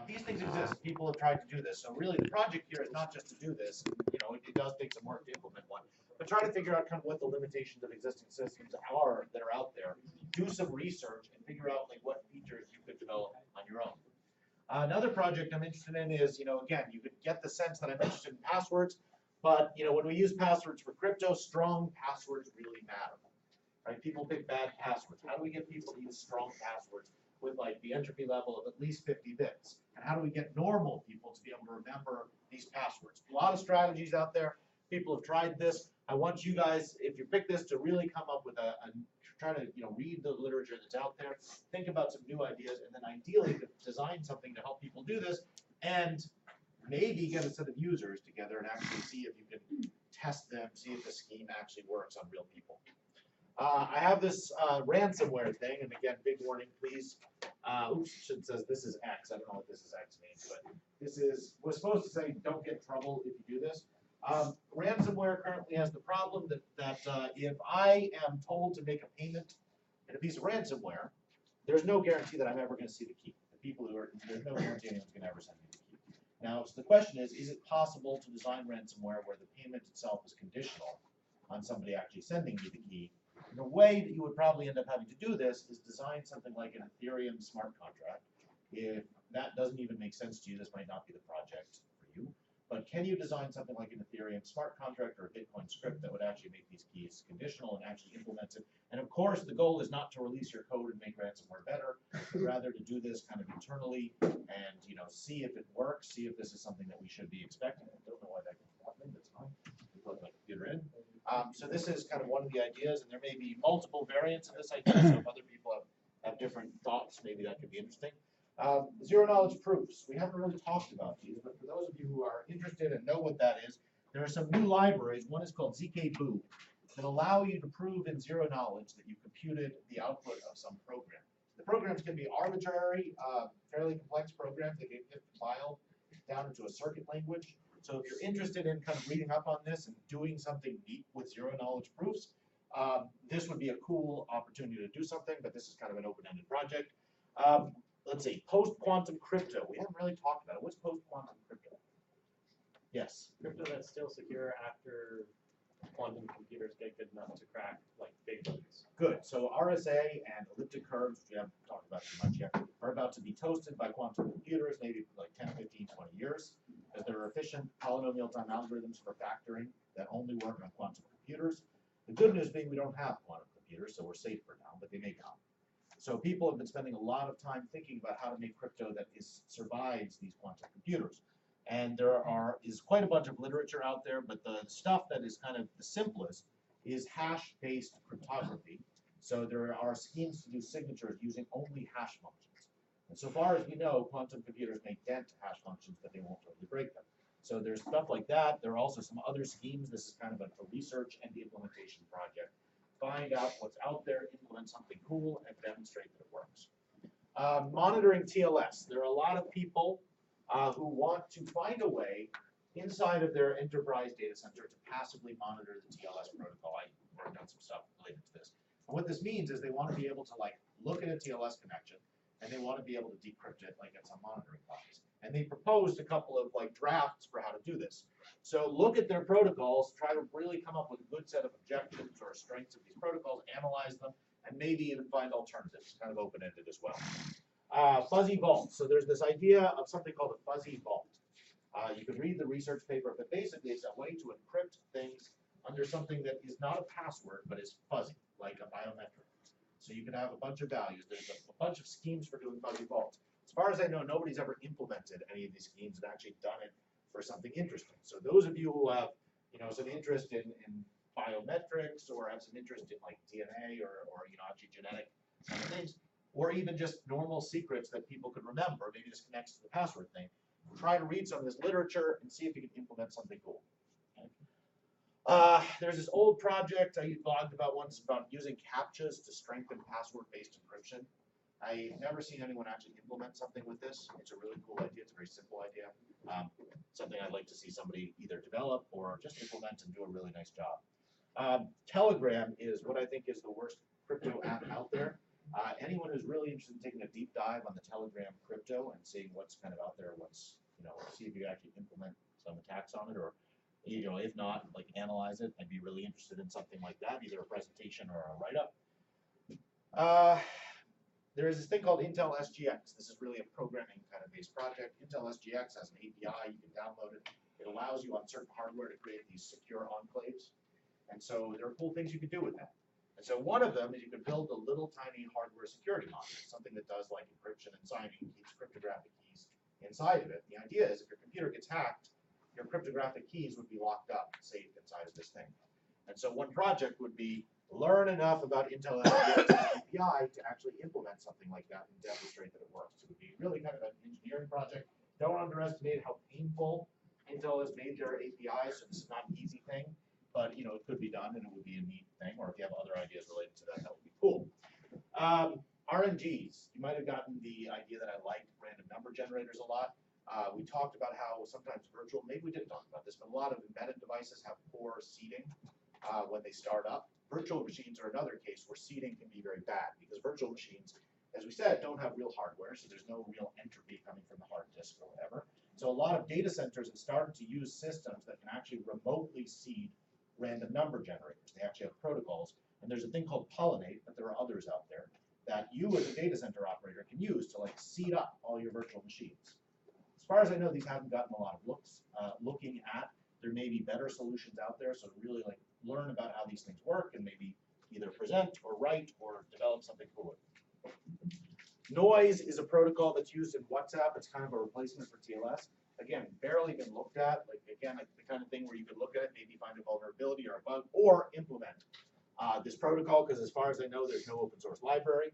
These things exist. People have tried to do this. So really, the project here is not just to do this. It does take some work to implement one, but try to figure out kind of what the limitations of existing systems are that are out there. Do some research and figure out like what features you could develop on your own. Another project I'm interested in is, again, you could get the sense that I'm interested in passwords, but when we use passwords for crypto, strong passwords really matter. Right? People pick bad passwords. How do we get people to use strong passwords with like the entropy level of at least 50 bits? And how do we get normal people to be able to remember these passwords? A lot of strategies out there. People have tried this. I want you guys, if you pick this, to really come up with try to read the literature that's out there, think about some new ideas, and then ideally design something to help people do this, and maybe get a set of users together and actually see if you can test them, see if the scheme actually works on real people. I have this ransomware thing, and again, big warning, please. Oops, it says this is X. I don't know what this is X means, but we're supposed to say don't get in trouble if you do this. Ransomware currently has the problem that if I am told to make a payment in a piece of ransomware, there's no guarantee that I'm ever going to see the key. There's no guarantee anyone's going to ever send me the key. Now, so the question is it possible to design ransomware where the payment itself is conditional on somebody actually sending me the key? And the way that you would probably end up having to do this is design something like an Ethereum smart contract. If that doesn't even make sense to you, this might not be the project for you. But can you design something like an Ethereum smart contract or a Bitcoin script that would actually make these keys conditional and actually implement it? And of course, the goal is not to release your code and make ransomware better, but rather to do this kind of internally and see if it works, see if this is something that we should be expecting. I don't know why that keeps happening. That's fine. We plug my computer in. So this is kind of one of the ideas, and there may be multiple variants of this idea. So if other people have different thoughts, maybe that could be interesting. Zero knowledge proofs. We haven't really talked about these, but for those of you who are interested and know what that is, there are some new libraries. One is called zkBoo that allow you to prove in zero knowledge that you computed the output of some program. The programs can be arbitrary, fairly complex programs that get compiled down into a circuit language. So if you're interested in kind of reading up on this and doing something neat with zero knowledge proofs, this would be a cool opportunity to do something, but this is kind of an open-ended project. Let's see, post-quantum crypto. We haven't really talked about it. What's post-quantum crypto? Yes? Crypto that's still secure after quantum computers get good enough to crack like big ones. Good. So RSA and elliptic curves, which we haven't talked about too much yet, are about to be toasted by quantum computers, maybe for like 10, 15, 20 years, because there are efficient polynomial time algorithms for factoring that only work on quantum computers. The good news being we don't have quantum computers, so we're safe for now, but they may come. So people have been spending a lot of time thinking about how to make crypto that survives these quantum computers. And there is quite a bunch of literature out there, but the stuff that is kind of the simplest is hash-based cryptography. So there are schemes to do signatures using only hash functions. And so far as we know, quantum computers may dent hash functions, but they won't totally break them. So there's stuff like that. There are also some other schemes. This is kind of a research and the implementation project. Find out what's out there, implement something cool, and demonstrate that it works. Monitoring TLS. There are a lot of people who want to find a way inside of their enterprise data center to passively monitor the TLS protocol. I worked on some stuff related to this. And what this means is they want to be able to look at a TLS connection, and they want to be able to decrypt it at some monitoring box. And they proposed a couple of drafts for how to do this. So look at their protocols, try to really come up with a good set of objectives or strengths of these protocols, analyze them, and maybe even find alternatives, kind of open-ended as well. Fuzzy vault. So there's this idea of something called a fuzzy vault. You could read the research paper, but basically it's a way to encrypt things under something that is not a password, but is fuzzy, like a biometric. So you can have a bunch of values. There's a bunch of schemes for doing fuzzy vaults. As far as I know, nobody's ever implemented any of these schemes and actually done it for something interesting. So those of you who have some interest in biometrics or have some interest in DNA or actually genetic kind of things, or even just normal secrets that people could remember, maybe this connects to the password thing, try to read some of this literature and see if you can implement something cool. Okay. There's this old project I blogged about once about using CAPTCHAs to strengthen password-based encryption. I've never seen anyone actually implement something with this. It's a really cool idea. It's a very simple idea. Something I'd like to see somebody either develop or just implement and do a really nice job. Telegram is what I think is the worst crypto app out there. Anyone who's really interested in taking a deep dive on the Telegram crypto and seeing what's kind of out there, what's, see if you actually implement some attacks on it, or, if not, like analyze it, I'd be really interested in something like that, either a presentation or a write-up. There is this thing called Intel SGX. This is really a programming kind of based project. Intel SGX has an API, you can download it. It allows you on certain hardware to create these secure enclaves. And so there are cool things you can do with that. And so one of them is you can build a little tiny hardware security module, something that does like encryption and signing, keeps cryptographic keys inside of it. The idea is if your computer gets hacked, your cryptographic keys would be locked up and safe inside of this thing. And so one project would be learn enough about Intel SGX API to actually implement something like that and demonstrate that it works. It would be really kind of an engineering project. Don't underestimate how painful Intel has made their API, so this is not an easy thing, but it could be done and it would be a neat thing, or if you have other ideas related to that, that would be cool. RNGs, you might have gotten the idea that I liked random number generators a lot. We talked about how sometimes virtual, maybe we didn't talk about this, but a lot of embedded devices have poor seeding when they start up. Virtual machines are another case where seeding can be very bad because virtual machines, as we said, don't have real hardware, so there's no real entropy coming from the hard disk or whatever. So a lot of data centers have started to use systems that can actually remotely seed random number generators. They actually have protocols, and there's a thing called Pollinate, but there are others out there that you as a data center operator can use to like seed up all your virtual machines. As far as I know, these haven't gotten a lot of looking at. There may be better solutions out there, so really like learn about how these things work and maybe either present or write or develop something cool. Noise is a protocol that's used in WhatsApp. It's kind of a replacement for TLS. Again, barely been looked at. Like again, like the kind of thing where you could look at it, maybe find a vulnerability or a bug, or implement this protocol, because as far as I know, there's no open source library.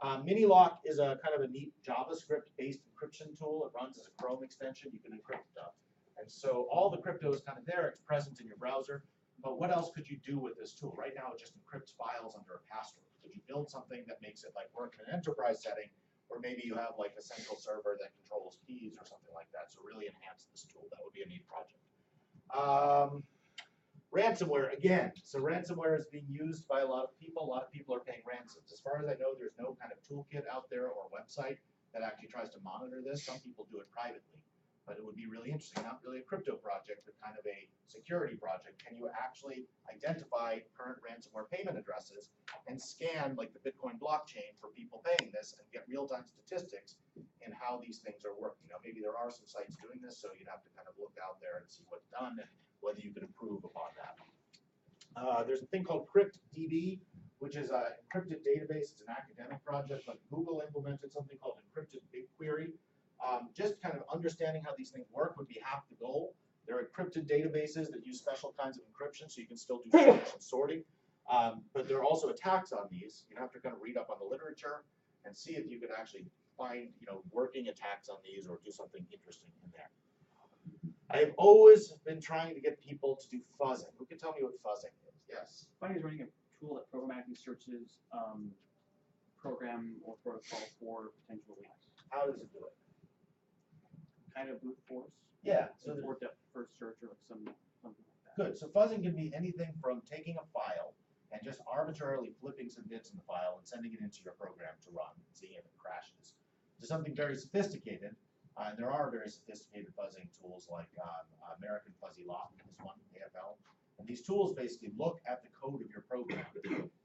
Minilock is a kind of a neat JavaScript-based encryption tool. It runs as a Chrome extension. You can encrypt stuff. And so all the crypto is kind of there. It's present in your browser. But what else could you do with this tool? Right now, it just encrypts files under a password. Could you build something that makes it like work in an enterprise setting, or maybe you have like a central server that controls keys or something like that? So really enhance this tool. That would be a neat project. Ransomware, again. So ransomware is being used by a lot of people. A lot of people are paying ransoms. As far as I know, there's no kind of toolkit out there or website that actually tries to monitor this. Some people do it privately. But it would be really interesting, not really a crypto project, but kind of a security project. Can you actually identify current ransomware payment addresses and scan like the Bitcoin blockchain for people paying this and get real-time statistics in how these things are working? Maybe there are some sites doing this, so you'd have to kind of look out there and see what's done and whether you can improve upon that. There's a thing called CryptDB, which is an encrypted database. It's an academic project, but Google implemented something called encrypted BigQuery. Just kind of understanding how these things work would be half the goal. There are encrypted databases that use special kinds of encryption, so you can still do search and sorting. But there are also attacks on these. You have to kind of read up on the literature and see if you can actually find, working attacks on these or do something interesting in there. I've always been trying to get people to do fuzzing. Who can tell me what fuzzing is? Yes. Funny is running a tool that programmatically searches program or protocol for potential leaks. How does it do it? Kind of brute force. Yeah. So for depth first search or something like that. Good. So fuzzing can be anything from taking a file and just arbitrarily flipping some bits in the file and sending it into your program to run and seeing if it crashes, to something very sophisticated. And there are very sophisticated fuzzing tools like American Fuzzy Lock is one, AFL. And these tools basically look at the code of your program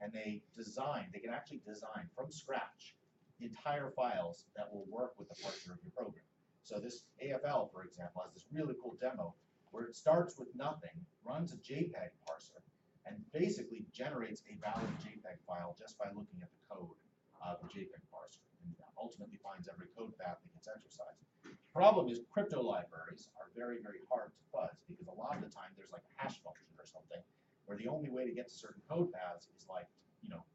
and they can actually design from scratch entire files that will work with the parser of your program. So this AFL, for example, has this really cool demo where it starts with nothing, runs a JPEG parser, and basically generates a valid JPEG file just by looking at the code of the JPEG parser, and ultimately finds every code path that gets exercised. The problem is crypto libraries are very, very hard to fuzz because a lot of the time there's like a hash function or something where the only way to get to certain code paths is like,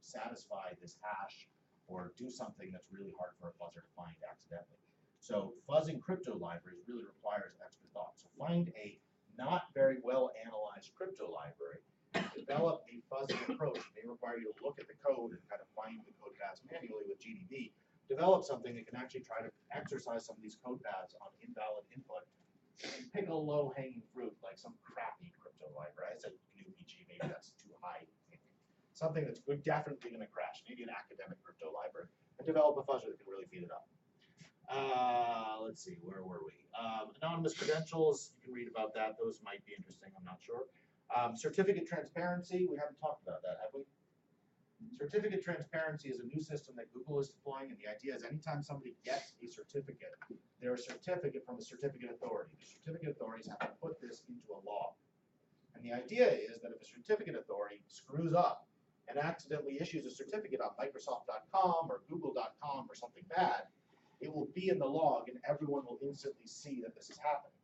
satisfy this hash or do something that's really hard for a fuzzer to find accidentally. So fuzzing crypto libraries really requires extra thought. So find a not very well analyzed crypto library, develop a fuzzing approach. It may require you to look at the code and kind of find the code paths manually with GDB. Develop something that can actually try to exercise some of these code paths on invalid input and pick a low-hanging fruit like some crappy crypto library. I said GNU PG, maybe that's too high. something that's definitely going to crash, maybe an academic crypto library, and develop a fuzzer that can really feed it up. Let's see, where were we? Anonymous credentials, you can read about that. Those might be interesting, I'm not sure. Certificate transparency, we haven't talked about that, have we? Certificate transparency is a new system that Google is deploying, and the idea is anytime somebody gets a certificate, they're a certificate from a certificate authority. The certificate authorities have to put this into a log. And the idea is that if a certificate authority screws up and accidentally issues a certificate on Microsoft.com or Google.com or something bad, it will be in the log and everyone will instantly see that this is happening.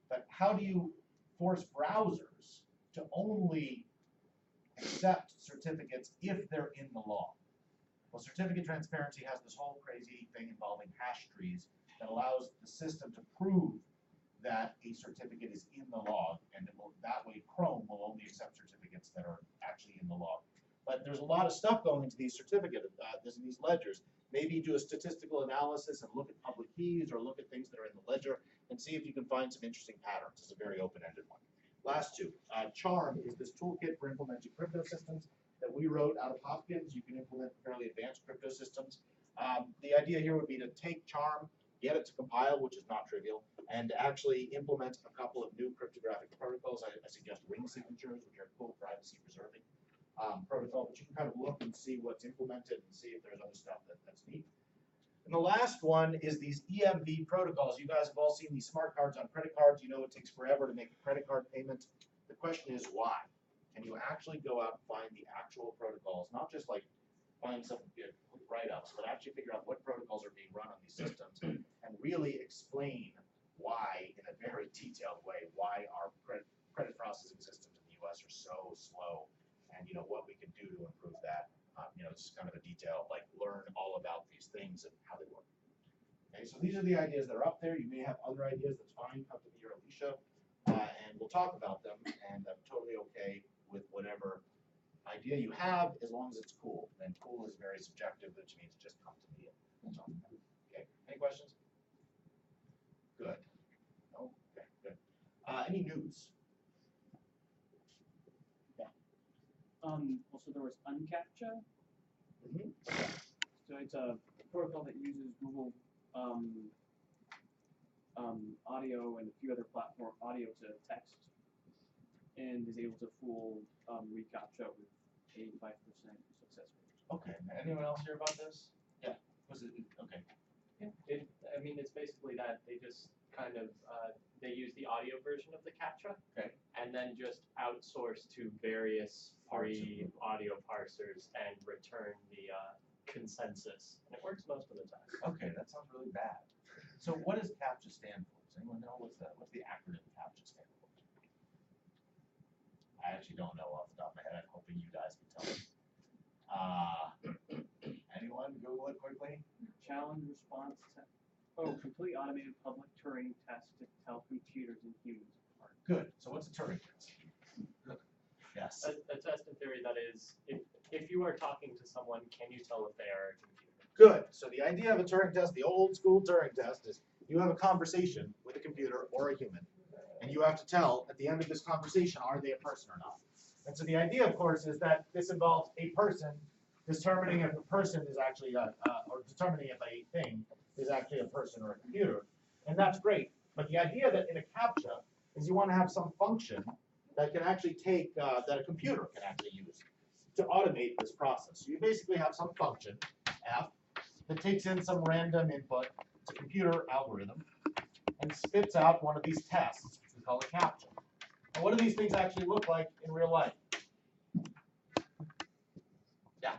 But how do you force browsers to only accept certificates if they're in the log? Well, certificate transparency has this whole crazy thing involving hash trees that allows the system to prove that a certificate is in the log, and that way Chrome will only accept certificates that are actually in the log. But there's a lot of stuff going into these certificates, these ledgers. Maybe do a statistical analysis and look at public keys or look at things that are in the ledger and see if you can find some interesting patterns. It's a very open-ended one. Last two. Charm is this toolkit for implementing crypto systems that we wrote out of Hopkins. You can implement fairly advanced crypto systems. The idea here would be to take Charm, get it to compile, which is not trivial, and actually implement a couple of new cryptographic protocols. I suggest ring signatures, which are cool privacy preserving protocol, but you can kind of look and see what's implemented and see if there's other stuff that's neat. And the last one is these EMV protocols. You guys have all seen these smart cards on credit cards. You know it takes forever to make a credit card payment. The question is why? Can you actually go out and find the actual protocols, not just like find some write-ups, but actually figure out what protocols are being run on these systems and really explain why, in a very detailed way, why our credit processing systems in the US are so slow, and what we can do to improve that. It's just kind of a detail, like learn all about these things and how they work. Okay, so these are the ideas that are up there. You may have other ideas, that's fine, come to me or Alicia, and we'll talk about them, and I'm totally okay with whatever idea you have, as long as it's cool. And cool is very subjective, which means just come to me. That's all. Okay, any questions? Good. No? Okay, good. Any news? Also, there was UnCAPTCHA. Mm-hmm. So it's a protocol that uses Google audio and a few other platform audio to text, and is able to fool reCAPTCHA with 85% success rate. Okay. Anyone else hear about this? Yeah. Was it okay? Yeah. I mean, it's basically that they just kind of they use the audio version of the CAPTCHA, Okay. and then just outsource to various free audio parsers and return the consensus. And it works most of the time. Okay, that sounds really bad. So what does CAPTCHA stand for? Does anyone know what's the acronym CAPTCHA stand for? I actually don't know off the top of my head. I'm hoping you guys can tell me. Anyone? Google it quickly. Challenge response test. Oh, complete automated public Turing test to tell computers and humans apart. Good. So what's a Turing test? Yes. A test in theory that is, if you are talking to someone, can you tell if they are a computer? Good. So the idea of a Turing test, the old school Turing test, is you have a conversation with a computer or a human, and you have to tell at the end of this conversation, are they a person or not? And so the idea, of course, is that this involves a person determining if a person is actually or determining if a thing is actually a person or a computer. And that's great. But the idea that in a CAPTCHA is you want to have some function that can actually take, that a computer can actually use to automate this process. So you basically have some function, F, that takes in some random input, it's a computer algorithm, and spits out one of these tests, which we call a CAPTCHA. And what do these things actually look like in real life? Yeah.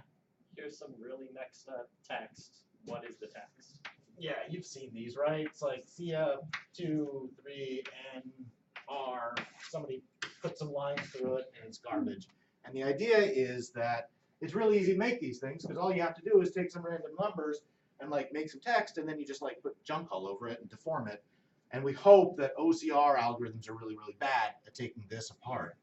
Here's some really mixed up text. What is the text? Yeah, you've seen these, right? It's like CF 2, 3, N, R. Somebody put some lines through it, and it's garbage. And the idea is that it's really easy to make these things, because all you have to do is take some random numbers and like make some text, and then you just like put junk all over it and deform it. And we hope that OCR algorithms are really, really bad at taking this apart.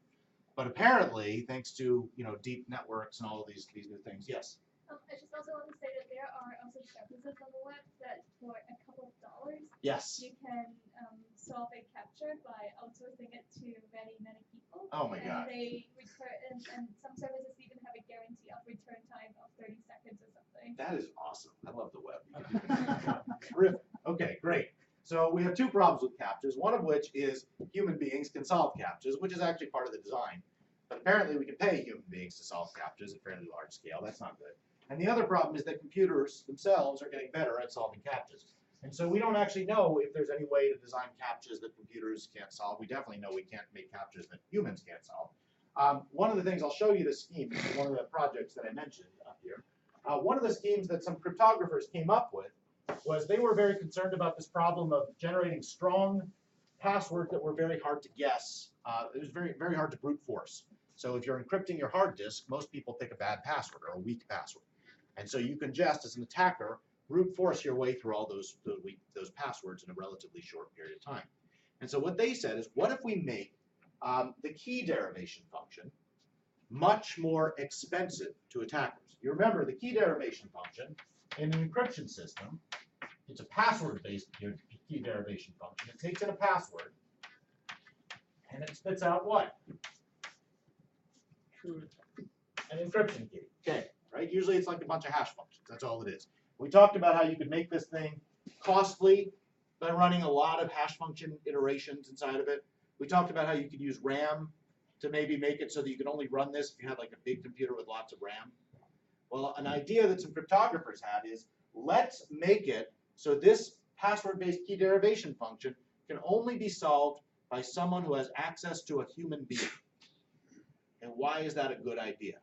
But apparently, thanks to deep networks and all of these new things, yes. I just also want to say that there are also services on the web that for a couple of dollars, Yes. you can solve a CAPTCHA by outsourcing it to many, many people. Oh my God. And they return, and some services even have a guarantee thing. That is awesome. I love the web. Terrific. Okay, great. So we have two problems with CAPTCHAs, one of which is human beings can solve CAPTCHAs, which is actually part of the design. But apparently we can pay human beings to solve CAPTCHAs at fairly large scale. That's not good. And the other problem is that computers themselves are getting better at solving CAPTCHAs. And so we don't actually know if there's any way to design CAPTCHAs that computers can't solve. We definitely know we can't make CAPTCHAs that humans can't solve. One of the things, I'll show you the scheme, one of the projects that I mentioned up here. One of the schemes that some cryptographers came up with was they were very concerned about this problem of generating strong passwords that were very hard to guess. It was very, very hard to brute force. So if you're encrypting your hard disk, most people pick a bad password or a weak password. And so you can just, as an attacker, brute force your way through all those passwords in a relatively short period of time. And so what they said is, what if we make the key derivation function much more expensive to attackers? You remember the key derivation function in an encryption system, it's a password-based key derivation function. It takes in a password, and it spits out what? An encryption key. Okay, right? Usually it's like a bunch of hash functions. That's all it is. We talked about how you could make this thing costly by running a lot of hash function iterations inside of it. We talked about how you could use RAM to maybe make it so that you could only run this if you had like a big computer with lots of RAM. Well, an idea that some cryptographers had is, let's make it so this password-based key derivation function can only be solved by someone who has access to a human being. And why is that a good idea?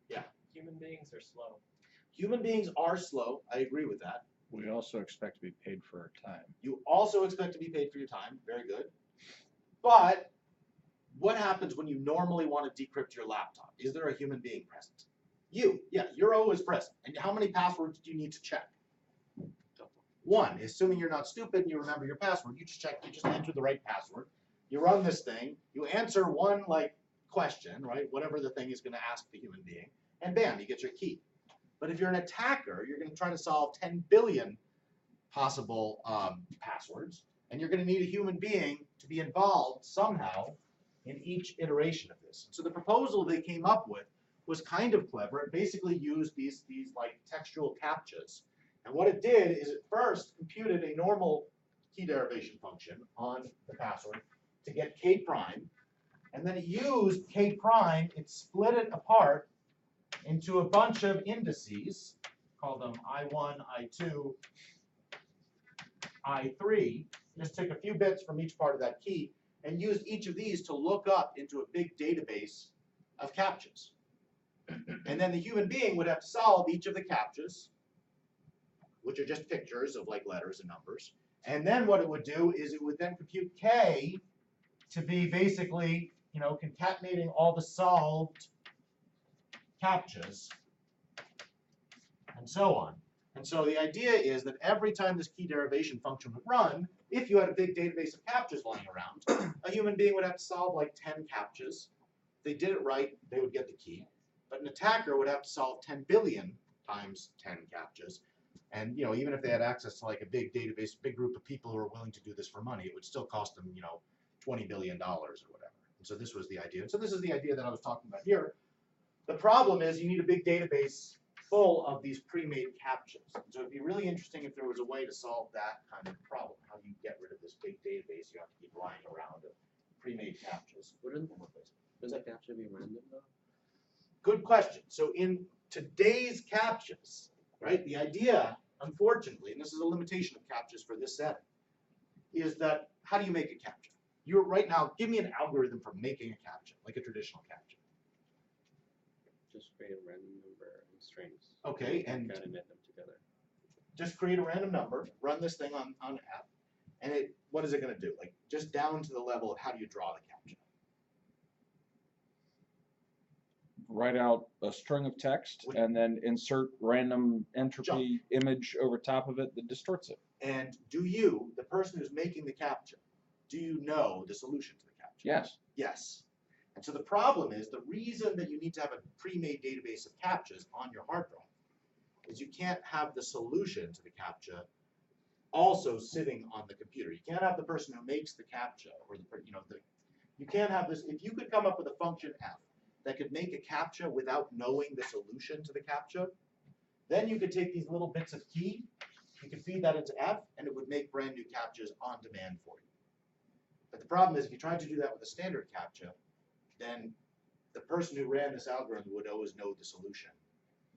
Yeah. Human beings are slow. Human beings are slow. I agree with that. We also expect to be paid for our time. You also expect to be paid for your time. Very good. But what happens when you normally want to decrypt your laptop? Is there a human being present? You. Yeah, you're always present. And how many passwords do you need to check? One. Assuming you're not stupid and you remember your password, you just check, you just enter the right password. You run this thing. You answer one question, right? Whatever the thing is going to ask the human being, and bam, you get your key. But if you're an attacker, you're going to try to solve 10 billion possible passwords, and you're going to need a human being to be involved somehow in each iteration of this. So the proposal they came up with was kind of clever. It basically used these like textual CAPTCHAs, and what it did is it first computed a normal key derivation function on the password to get K prime. And then it used K prime, it split it apart into a bunch of indices, call them I1, I2, I3, just took a few bits from each part of that key, and used each of these to look up into a big database of CAPTCHAs. And then the human being would have to solve each of the CAPTCHAs, which are just pictures of like letters and numbers. And then what it would do is it would then compute K to be basically, concatenating all the solved CAPTCHAs and so on. And so the idea is that every time this key derivation function would run, if you had a big database of CAPTCHAs lying around, a human being would have to solve like 10 CAPTCHAs. If they did it right, they would get the key. But an attacker would have to solve 10 billion times 10 CAPTCHAs. And even if they had access to like a big database, big group of people who are willing to do this for money, it would still cost them, $20 billion or whatever. And so this was the idea. And so this is the idea that I was talking about here. The problem is you need a big database full of these pre-made CAPTCHAs. So it'd be really interesting if there was a way to solve that kind of problem. How do you get rid of this big database you have to keep lying around of pre-made CAPTCHAs? Wouldn't the CAPTCHA be random though? Good question. So in today's CAPTCHAs, right, the idea, unfortunately, and this is a limitation of CAPTCHAs for this setting, is that how do you make a CAPTCHA? You're right now, give me an algorithm for making a CAPTCHA, like a traditional CAPTCHA. Just create a random number and strings. Okay, and Concatenate them together. just create a random number, run this thing on an app, and what is it going to do? Like just down to the level of how do you draw the CAPTCHA? Write out a string of text and then insert random entropy image over top of it that distorts it. And do you, the person who's making the CAPTCHA, do you know the solution to the CAPTCHA? Yes. Yes. And so the problem is the reason that you need to have a pre-made database of CAPTCHAs on your hard drive is you can't have the solution to the CAPTCHA also sitting on the computer. You can't have the person who makes the CAPTCHA or you can't have this. If you could come up with a function F that could make a CAPTCHA without knowing the solution to the CAPTCHA, Then you could take these little bits of key, you could feed that into F, and it would make brand new CAPTCHAs on demand for you. But the problem is, if you tried to do that with a standard CAPTCHA, then the person who ran this algorithm would always know the solution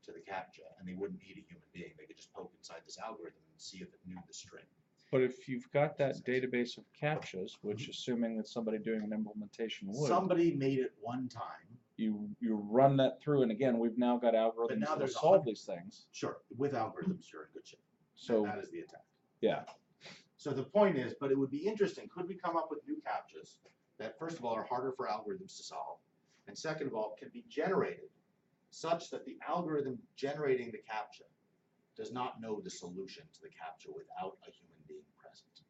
to the CAPTCHA, and they wouldn't need a human being. They could just poke inside this algorithm and see if it knew the string. But if you've got that database of CAPTCHAs, which assuming that somebody doing an implementation would, Somebody made it one time. you run that through, and again, we've now got algorithms now that there's solve these things. Sure, with algorithms, you're in good shape. So That is the attack. yeah, So the point is, but it would be interesting, could we come up with new CAPTCHAs that, first of all, are harder for algorithms to solve, and second of all, can be generated such that the algorithm generating the CAPTCHA does not know the solution to the CAPTCHA without a human being present.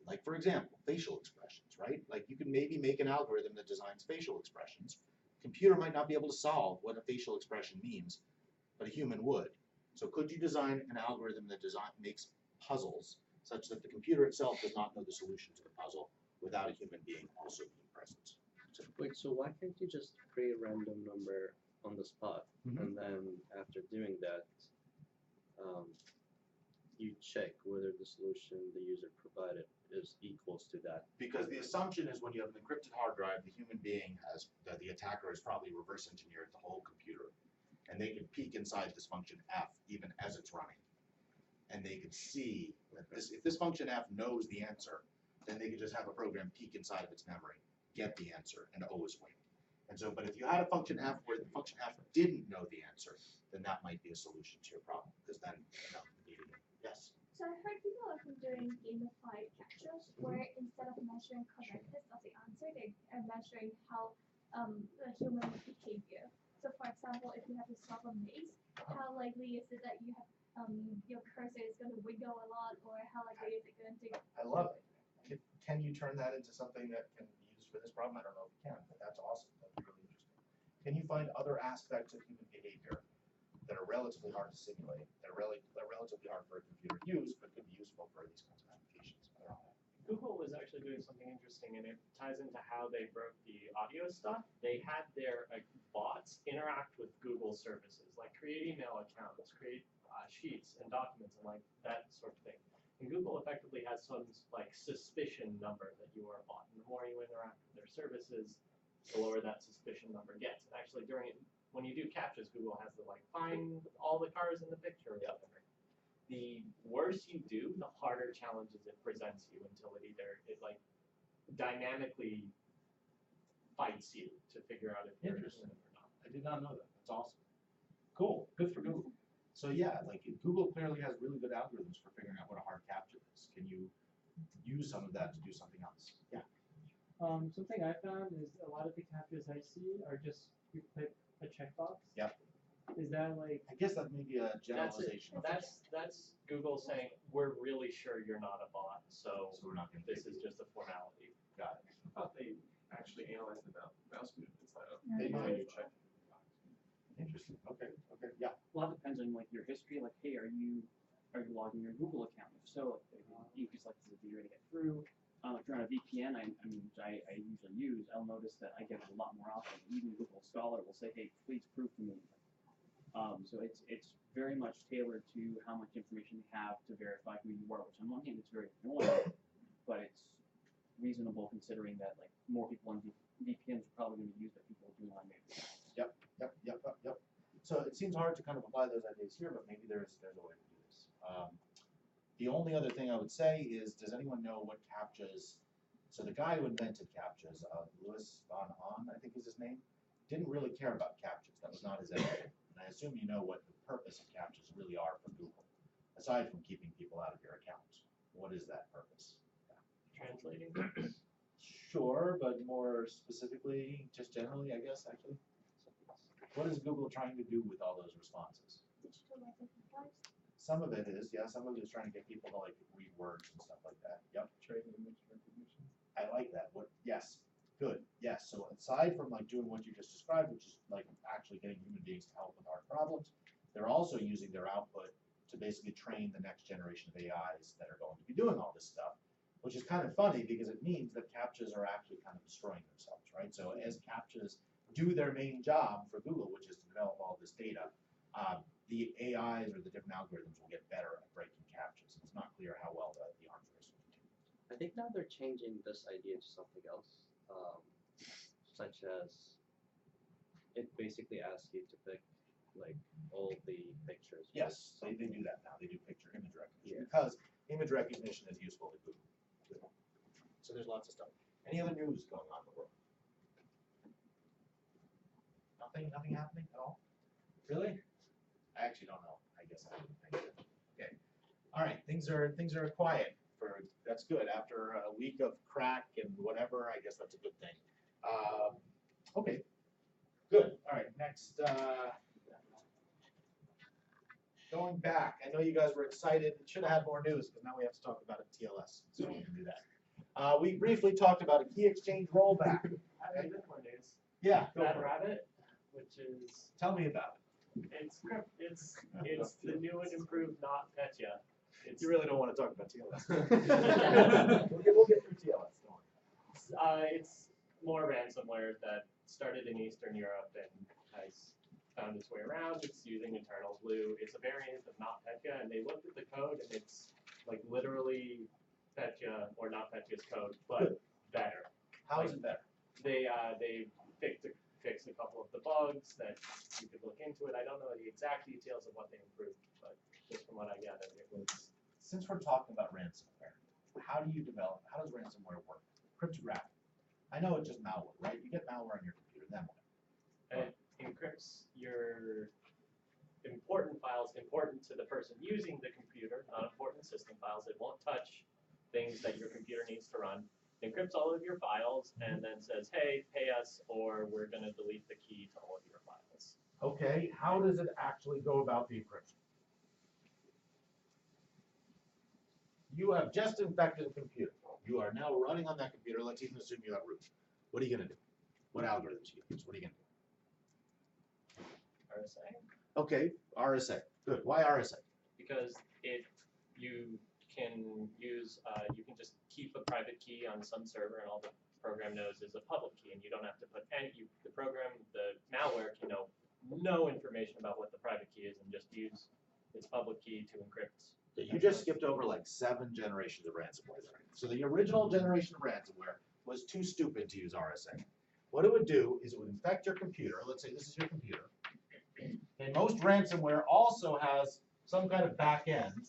Like, for example, facial expressions, right? Like, you can maybe make an algorithm that designs facial expressions. Computer might not be able to solve what a facial expression means, but a human would. So could you design an algorithm that makes puzzles such that the computer itself does not know the solution to the puzzle without a human being also being present? Wait, so why can't you just create a random number on the spot, and then after doing that, you check whether the solution the user provided is equals to that? Because the assumption is when you have an encrypted hard drive, the human being has, the attacker has probably reverse engineered the whole computer. And they can peek inside this function F even as it's running. And they can see that if this function F knows the answer, then they could just have a program peek inside of its memory, get the answer, and always win. And so, but if you had a function F where the function F didn't know the answer, then that might be a solution to your problem, because then, yes. So I heard people have been doing gamified CAPTCHAs where instead of measuring correctness of the answer, they are measuring how the human behavior. So for example, if you have to solve a maze, how likely is it that you have your cursor is going to wiggle a lot, or how likely is it going to? I love it. Can you turn that into something that can be used for this problem? I don't know if you can, but that's awesome. That's really interesting. Can you find other aspects of human behavior that are relatively hard to simulate, that are relatively hard for a computer to use, but could be useful for these kinds of applications? I don't know. Google was actually doing something interesting, and it ties into how they broke the audio stuff. They had their bots interact with Google services, like create email accounts, create sheets and documents, and like that sort of thing. And Google effectively has some like suspicion number that you are a bot. And the more you interact with their services, the lower that suspicion number gets. And actually, when you do CAPTCHAs, Google has to like find all the cars in the picture or whatever. The worse you do, the harder challenges it presents you until it like dynamically fights you to figure out if you're Interesting. or not. I did not know that. That's awesome. Cool. Good for Google. So yeah, like Google clearly has really good algorithms for figuring out what a hard CAPTCHA is. Can you use some of that to do something else? Yeah. Something I found is a lot of the CAPTCHAs I see are just you click a checkbox. Yep. Is that like? I guess that may be a generalization. That's Google saying we're really sure you're not a bot, so we're not going to. this is just a formality. Got it. I thought they actually analyzed the mouse movements. They How might. you check. Interesting. Okay. Okay. Yeah. Well, that depends on like your history. Like, hey, are you logging your Google account? If so, like, you can select the video to get through. If you're on a VPN, I usually use, I'll notice that I get it a lot more often. Even Google Scholar will say, hey, please prove to me. So it's very much tailored to how much information you have to verify who you are. Which on one hand, it's very annoying, but it's reasonable considering that like more people on VPNs are probably going to use that people do on maybe. Yep. So it seems hard to kind of apply those ideas here, but maybe there's a way to do this. The only other thing I would say is, does anyone know what CAPTCHAs? So the guy who invented CAPTCHAs, Louis von Ahn, I think is his name, didn't really care about CAPTCHAs. That was not his area. And I assume you know what the purpose of CAPTCHAs really are for Google, aside from keeping people out of your account. What is that purpose? Translating. Sure, but more specifically, just generally, I guess, actually. What is Google trying to do with all those responses? Digitalize different lives. Some of it is, yeah, some of it is trying to get people to like read words and stuff like that. Yep. Trade image recognition. I like that. Yes. Good. Yes. So aside from like doing what you just described, which is like actually getting human beings to help with hard problems, they're also using their output to basically train the next generation of AIs that are going to be doing all this stuff, which is kind of funny because it means that CAPTCHAs are actually kind of destroying themselves, right? So as CAPTCHAs do their main job for Google, which is to develop all this data, the AIs or the different algorithms will get better at breaking captchas. It's not clear how well the arms race will do. I think now they're changing this idea to something else, such as it basically asks you to pick like all the pictures. with Yes, they something. do that now. They do picture image recognition Yeah. because image recognition is useful to Google. So there's lots of stuff. Any other news going on in the world? Nothing happening at all? Really? I actually don't know. I guess I didn't think so. Okay. All right. Things are quiet for. That's good. After a week of crack and whatever, I guess that's a good thing. Okay. Good. All right. Next. Going back, I know you guys were excited. Should have had more news, but now we have to talk about a TLS, so we can do that. We briefly talked about a key exchange rollback. I have a bit more news. Yeah, go Bad for it. Rabbit, which is Tell me about it's the new and improved not Petya. it. It's You really don't want to talk about TLS. we'll get through TLS. Don't worry. it's more ransomware that started in Eastern Europe and has found its way around. It's using Eternal Blue. It's a variant of not Petya, and they looked at the code, and it's like literally Petya or not Petya's code, but better. How is it better? They fixed a couple of the bugs that you could look into it. I don't know the exact details of what they improved, but just from what I gathered, it was. Since we're talking about ransomware, how does ransomware work? Cryptographic. I know it's just malware, right? You get malware on your computer, then what? And it encrypts your important files important to the person using the computer, not important system files. It won't touch things that your computer needs to run. It encrypts all of your files and then says, hey, pay us or we're going to delete the key to all of your files. Okay, how does it actually go about the encryption? You have just infected a computer. You are now running on that computer. Let's even assume you have root. What are you going to do? What algorithms are you going to use? What are you going to do? RSA? Okay, RSA. Good. Why RSA? Because you can just keep a private key on some server and all the program knows is a public key and you don't have to put the malware can know no information about what the private key is and just use its public key to encrypt. You just skipped over like 7 generations of ransomware there. So the original generation of ransomware was too stupid to use RSA. What it would do is it would infect your computer. Let's say this is your computer. And most ransomware also has some kind of back end,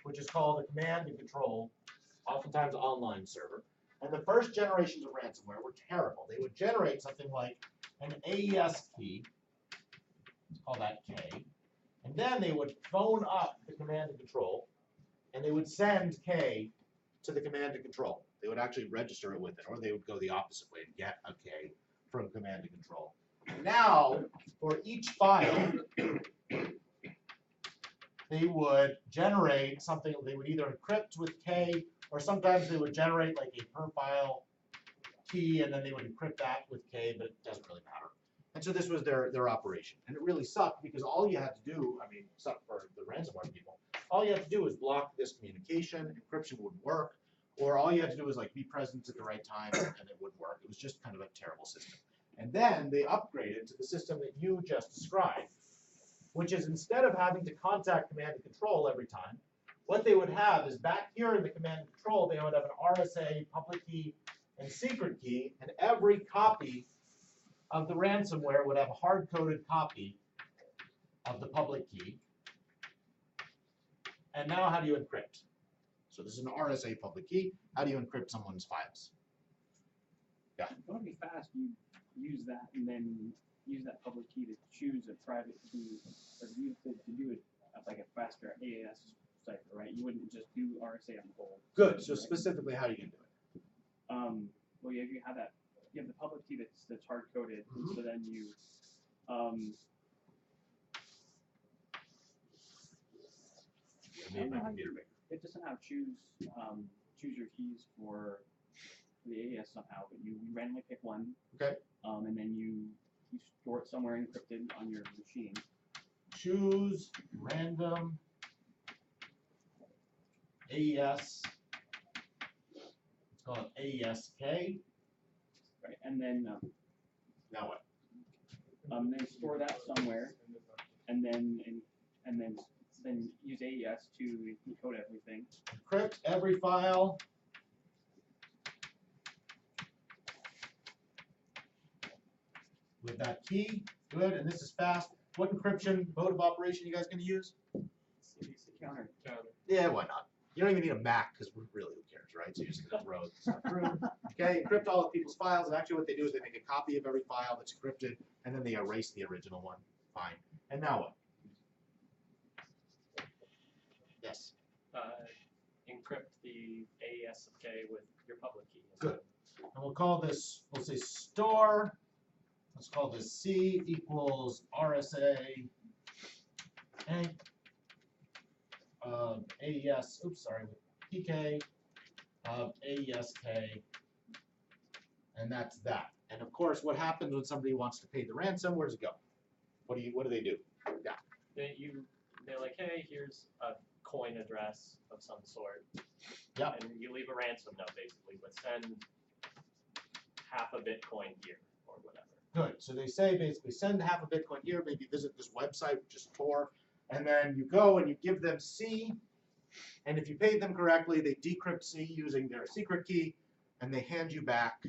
which is called a command and control, oftentimes online server. And the first generations of ransomware were terrible. They would generate something like an AES key, let's call that K, and then they would phone up the command and control, and they would send K to the command and control. They would actually register it with it, or they would go the opposite way and get a K from command and control. Now, for each file, they would generate something, they would either encrypt with K, or sometimes they would generate like a per file key, and then they would encrypt that with K, but it doesn't really matter. And so this was their operation. And it really sucked because all you had to do, I mean, sucked for the ransomware people, all you had to do was block this communication, encryption wouldn't work, or all you had to do was like be present at the right time and it would work. It was just kind of a terrible system. And then they upgraded to the system that you just described, which is instead of having to contact command and control every time, what they would have is back here in the command and control, they would have an RSA public key and secret key, and every copy of the ransomware would have a hard-coded copy of the public key. And now how do you encrypt? So this is an RSA public key. How do you encrypt someone's files? Yeah. If you want to be fast, you use that and then use that public key to choose a private key or use it to do it like a faster AES cipher, right? You wouldn't just do RSA on the whole. Good. So specifically, how are you going to do it? Well, you have that. You have the public key that's hard coded, so then you Made my computer bigger. it doesn't have choose your keys for the AES somehow, but you randomly pick one. Okay. And then you store it somewhere encrypted on your machine. Choose random AES. Let's call it AESK. Right, and then Now what? then store that somewhere, and then and then use AES to encode everything. Encrypt every file. With that key, good, and this is fast. What encryption mode of operation you guys gonna use? CDC counter. Yeah, why not? You don't even need a Mac, because really, who cares, right? So you're just gonna throw stuff through. Okay, encrypt all of people's files, and actually what they do is they make a copy of every file that's encrypted, and then they erase the original one. Fine. And now what? Yes. Encrypt the AES of K with your public key. Good. And we'll call this, we'll say store. Let's call this C equals RSA A of AES, oops, sorry, PK of AESK, and that's that. And of course, what happens when somebody wants to pay the ransom? Where does it go? What do they do? Yeah. They're like, hey, here's a coin address of some sort. Yep. And you leave a ransom note basically, but send half a Bitcoin here or whatever. Good. So they say basically send half a Bitcoin here, maybe visit this website, which is Tor, and then you go and you give them C, and if you paid them correctly, they decrypt C using their secret key, and they hand you back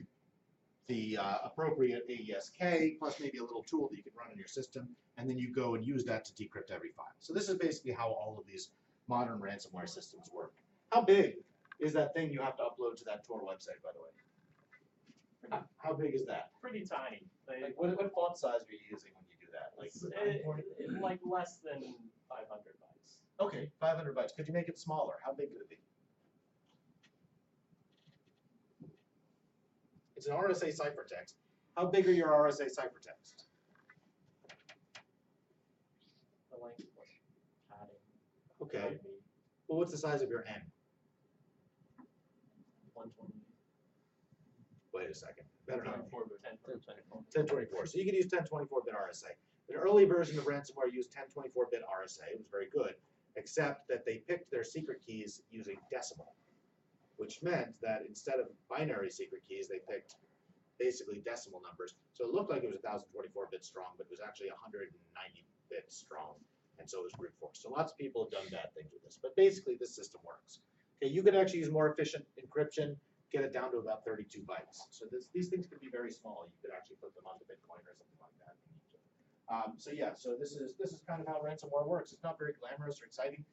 the appropriate AESK, plus maybe a little tool that you can run in your system, and then you go and use that to decrypt every file. So this is basically how all of these modern ransomware systems work. How big is that thing you have to upload to that Tor website, by the way? How big is that? Pretty tiny. Like, what font size are you using when you do that? Like less than 500 bytes. Okay, 500 bytes. Could you make it smaller? How big could it be? It's an RSA ciphertext. How big are your RSA ciphertext? The length of padding. Okay. Well, what's the size of your N? 120. Wait a second. Better not. 1024. 1024. So you can use 1024-bit RSA. The early version of ransomware used 1024-bit RSA. It was very good, except that they picked their secret keys using decimal, which meant that instead of binary secret keys, they picked basically decimal numbers. So it looked like it was 1024-bit strong, but it was actually 190-bit strong, and so it was brute force. So lots of people have done bad things with this, but basically this system works. Okay, you could actually use more efficient encryption, get it down to about 32 bytes. So these things could be very small. You could actually put them onto Bitcoin or something like that. So yeah, so this is kind of how ransomware works. It's not very glamorous or exciting,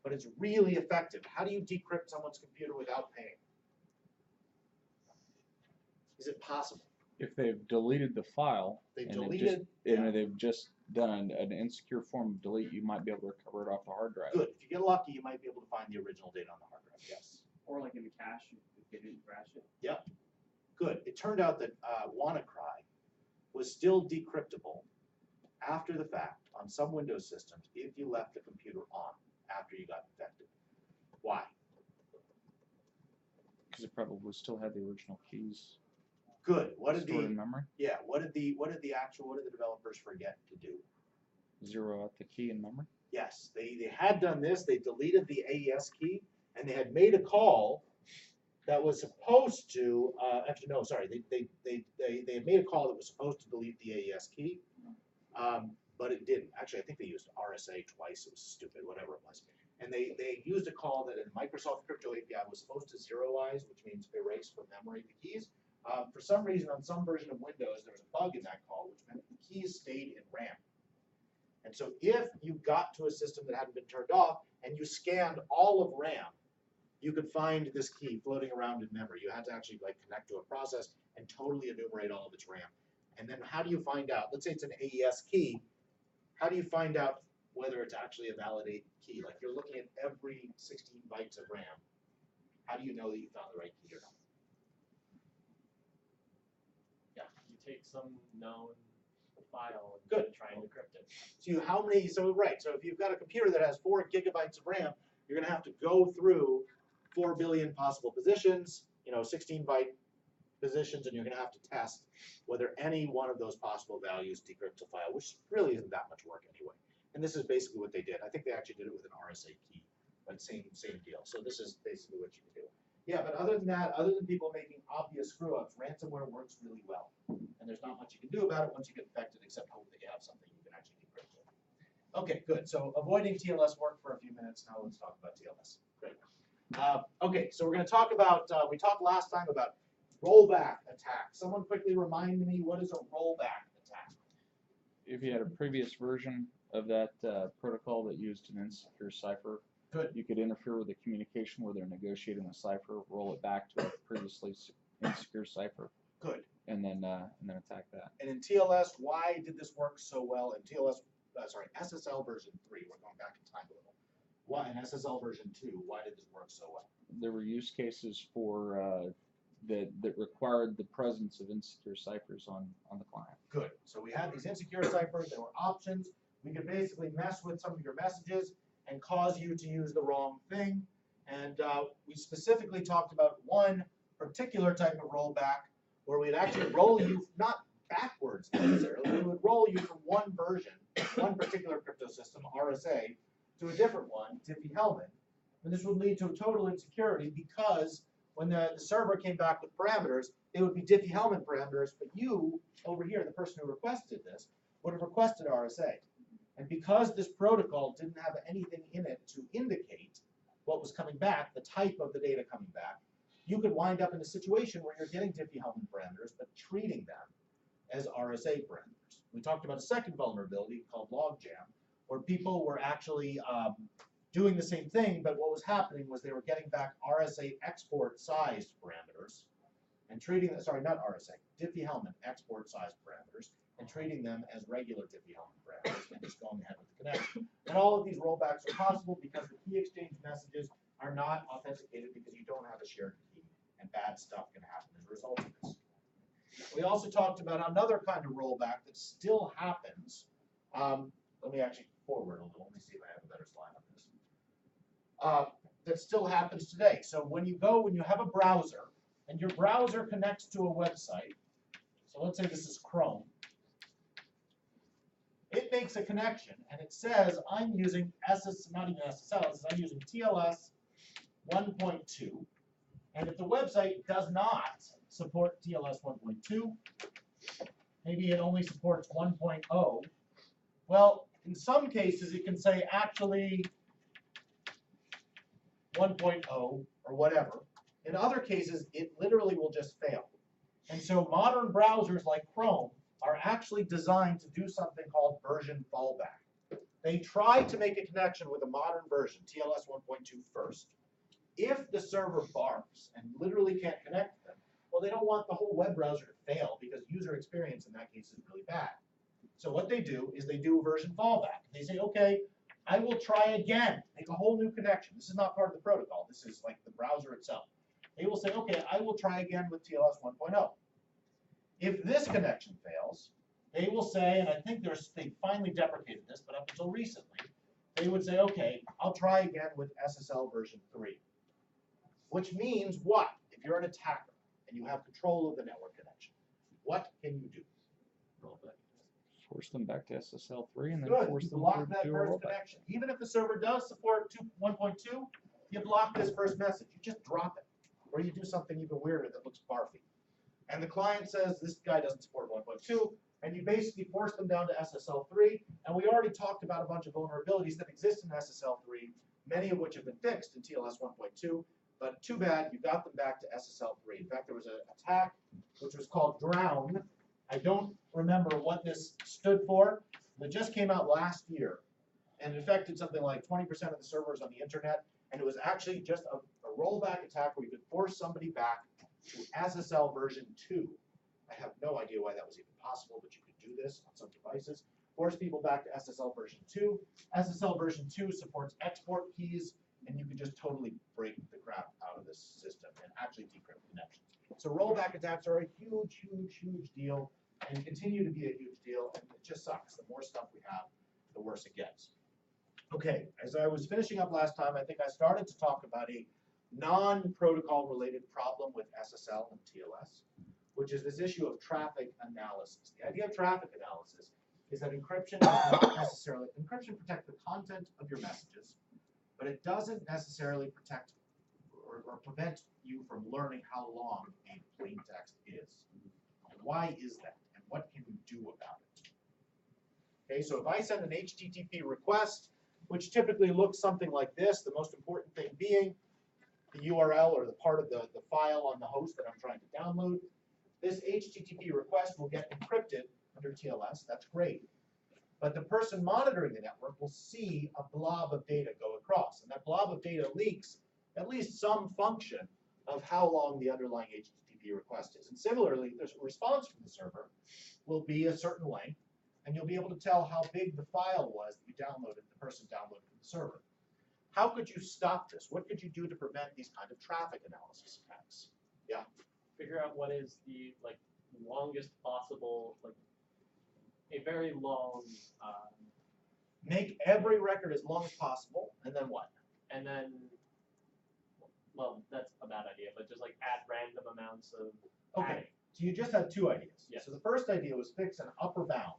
but it's really effective. How do you decrypt someone's computer without paying? Is it possible? If they've deleted the file, They've and deleted, they've just done an insecure form of delete, you might be able to recover it off the hard drive. good. If you get lucky, you might be able to find the original data on the hard drive. Yes. Or like in the cache, if they didn't crash it. Yep. Good. It turned out that WannaCry was still decryptable after the fact on some Windows systems if you left the computer on after you got infected. Why? Because it probably still had the original keys Good. What did stored in the memory. what did the developers forget to do? Zero out the key in memory. Yes, they had done this. They deleted the AES key, and they had made a call that was supposed to actually no, sorry, they had made a call that was supposed to delete the AES key, but it didn't. Actually, I think they used RSA twice. It was stupid, whatever it was. And they used a call that in Microsoft Crypto API was supposed to zeroize, which means erase from memory the keys. For some reason, on some version of Windows, there was a bug in that call, which meant the keys stayed in RAM. And so if you got to a system that hadn't been turned off and you scanned all of RAM, you could find this key floating around in memory. You had to actually connect to a process and totally enumerate all of its RAM. And then how do you find out? Let's say it's an AES key. How do you find out whether it's actually a validated key? Like you're looking at every 16 bytes of RAM. How do you know that you found the right key or not? You take some known file and Good. try and decrypt it. So if you've got a computer that has 4 gigabytes of RAM, you're going to have to go through 4 billion possible positions, 16-byte positions, and you're going to have to test whether any one of those possible values decrypts a file, which really isn't that much work anyway. And this is basically what they did. I think they actually did it with an RSA key, but same deal. So this is basically what you can do. Yeah, but other than that, other than people making obvious screw-ups, ransomware works really well. And there's not much you can do about it once you get infected, except hope that you have something you can actually decrypt it. Okay, good. So avoiding TLS worked for a few minutes. Now let's talk about TLS. Great. Okay, so we're going to talk about, we talked last time about rollback attack. Someone quickly remind me, what is a rollback attack? If you had a previous version of that protocol that used an insecure cipher, Good. you could interfere with the communication where they're negotiating the cipher, roll it back to a previously insecure cipher, Good. and then attack that. And in TLS, why did this work so well? In TLS, SSL version 3, we're going back in time a little. Why in SSL version 2, why did this work so well? There were use cases for that required the presence of insecure ciphers on the client. Good. So we had these insecure ciphers. There were options. We could basically mess with some of your messages and cause you to use the wrong thing. And we specifically talked about one particular type of rollback where we'd actually roll you, not backwards necessarily, we would roll you from one version, one particular crypto system, RSA, to a different one, Diffie-Hellman. And this would lead to a total insecurity because when the server came back with parameters, they would be Diffie-Hellman parameters, but you, over here, the person who requested this, would have requested RSA. And because this protocol didn't have anything in it to indicate what was coming back, the type of the data coming back, you could wind up in a situation where you're getting Diffie-Hellman parameters, but treating them as RSA parameters. We talked about a second vulnerability called logjam, where people were actually doing the same thing, but what was happening was they were getting back RSA export sized parameters and treating them, sorry, not RSA, Diffie-Hellman export sized parameters, and treating them as regular Diffie-Hellman parameters and just going ahead with the connection. And all of these rollbacks are possible because the key exchange messages are not authenticated because you don't have a shared key, and bad stuff can happen as a result of this. We also talked about another kind of rollback that still happens. Let me actually forward a little. Let me see if I have a better slide on this. That still happens today. So when you have a browser, and your browser connects to a website, so let's say this is Chrome, it makes a connection, and it says, I'm using not even SSL, it says I'm using TLS 1.2, and if the website does not support TLS 1.2, maybe it only supports 1.0, well, in some cases it can say actually 1.0 or whatever. In other cases, it literally will just fail. And so modern browsers like Chrome are actually designed to do something called version fallback. They try to make a connection with a modern version, TLS 1.2 first. If the server barks and literally can't connect to them, well, they don't want the whole web browser to fail because user experience in that case is really bad. So what they do is they do version fallback. They say, okay, I will try again, make a whole new connection. This is not part of the protocol. This is like the browser itself. They will say, okay, I will try again with TLS 1.0. If this connection fails, they will say, and I think they finally deprecated this, but up until recently, they would say, okay, I'll try again with SSL version 3. Which means what? If you're an attacker and you have control of the network connection, what can you do? Rollback. Force them back to SSL 3 and then Good. force You them block to that do a first rollback. connection. Even if the server does support 1.2, you block this first message. You just drop it. Or you do something even weirder that looks barfy. And the client says this guy doesn't support 1.2, and you basically force them down to SSL 3. And we already talked about a bunch of vulnerabilities that exist in SSL 3, many of which have been fixed in TLS 1.2. But too bad, you got them back to SSL 3. In fact, there was an attack which was called Drown. I don't remember what this stood for, but it just came out last year. And it affected something like 20% of the servers on the internet. And it was actually just a rollback attack where you could force somebody back to SSL version 2. I have no idea why that was even possible, but you could do this on some devices. Force people back to SSL version 2. SSL version 2 supports export keys, and you could just totally break the crap out of this system and actually decrypt connections. So rollback attacks are a huge, huge, huge deal and continue to be a huge deal, and it just sucks. The more stuff we have, the worse it gets. Okay, as I was finishing up last time, I think I started to talk about a non-protocol related problem with SSL and TLS, which is this issue of traffic analysis. The idea of traffic analysis is that encryption does not necessarily, encryption protects the content of your messages, but it doesn't necessarily protect or prevent you from learning how long a plain text is. And why is that? And what can you do about it? Okay, so if I send an HTTP request, which typically looks something like this, the most important thing being the URL or the part of the file on the host that I'm trying to download, this HTTP request will get encrypted under TLS. That's great. But the person monitoring the network will see a blob of data go across. And that blob of data leaks at least some function of how long the underlying HTTP request is. And similarly, there's a response from the server will be a certain length, and you'll be able to tell how big the file was that you downloaded, the person downloaded from the server. How could you stop this? What could you do to prevent these kind of traffic analysis attacks? Yeah. Figure out what is the longest possible, a very long, Make every record as long as possible, and then what? and then, well, that's a bad idea, but just add random amounts of Okay, padding. so you just had two ideas. Yes. So the first idea was fix an upper bound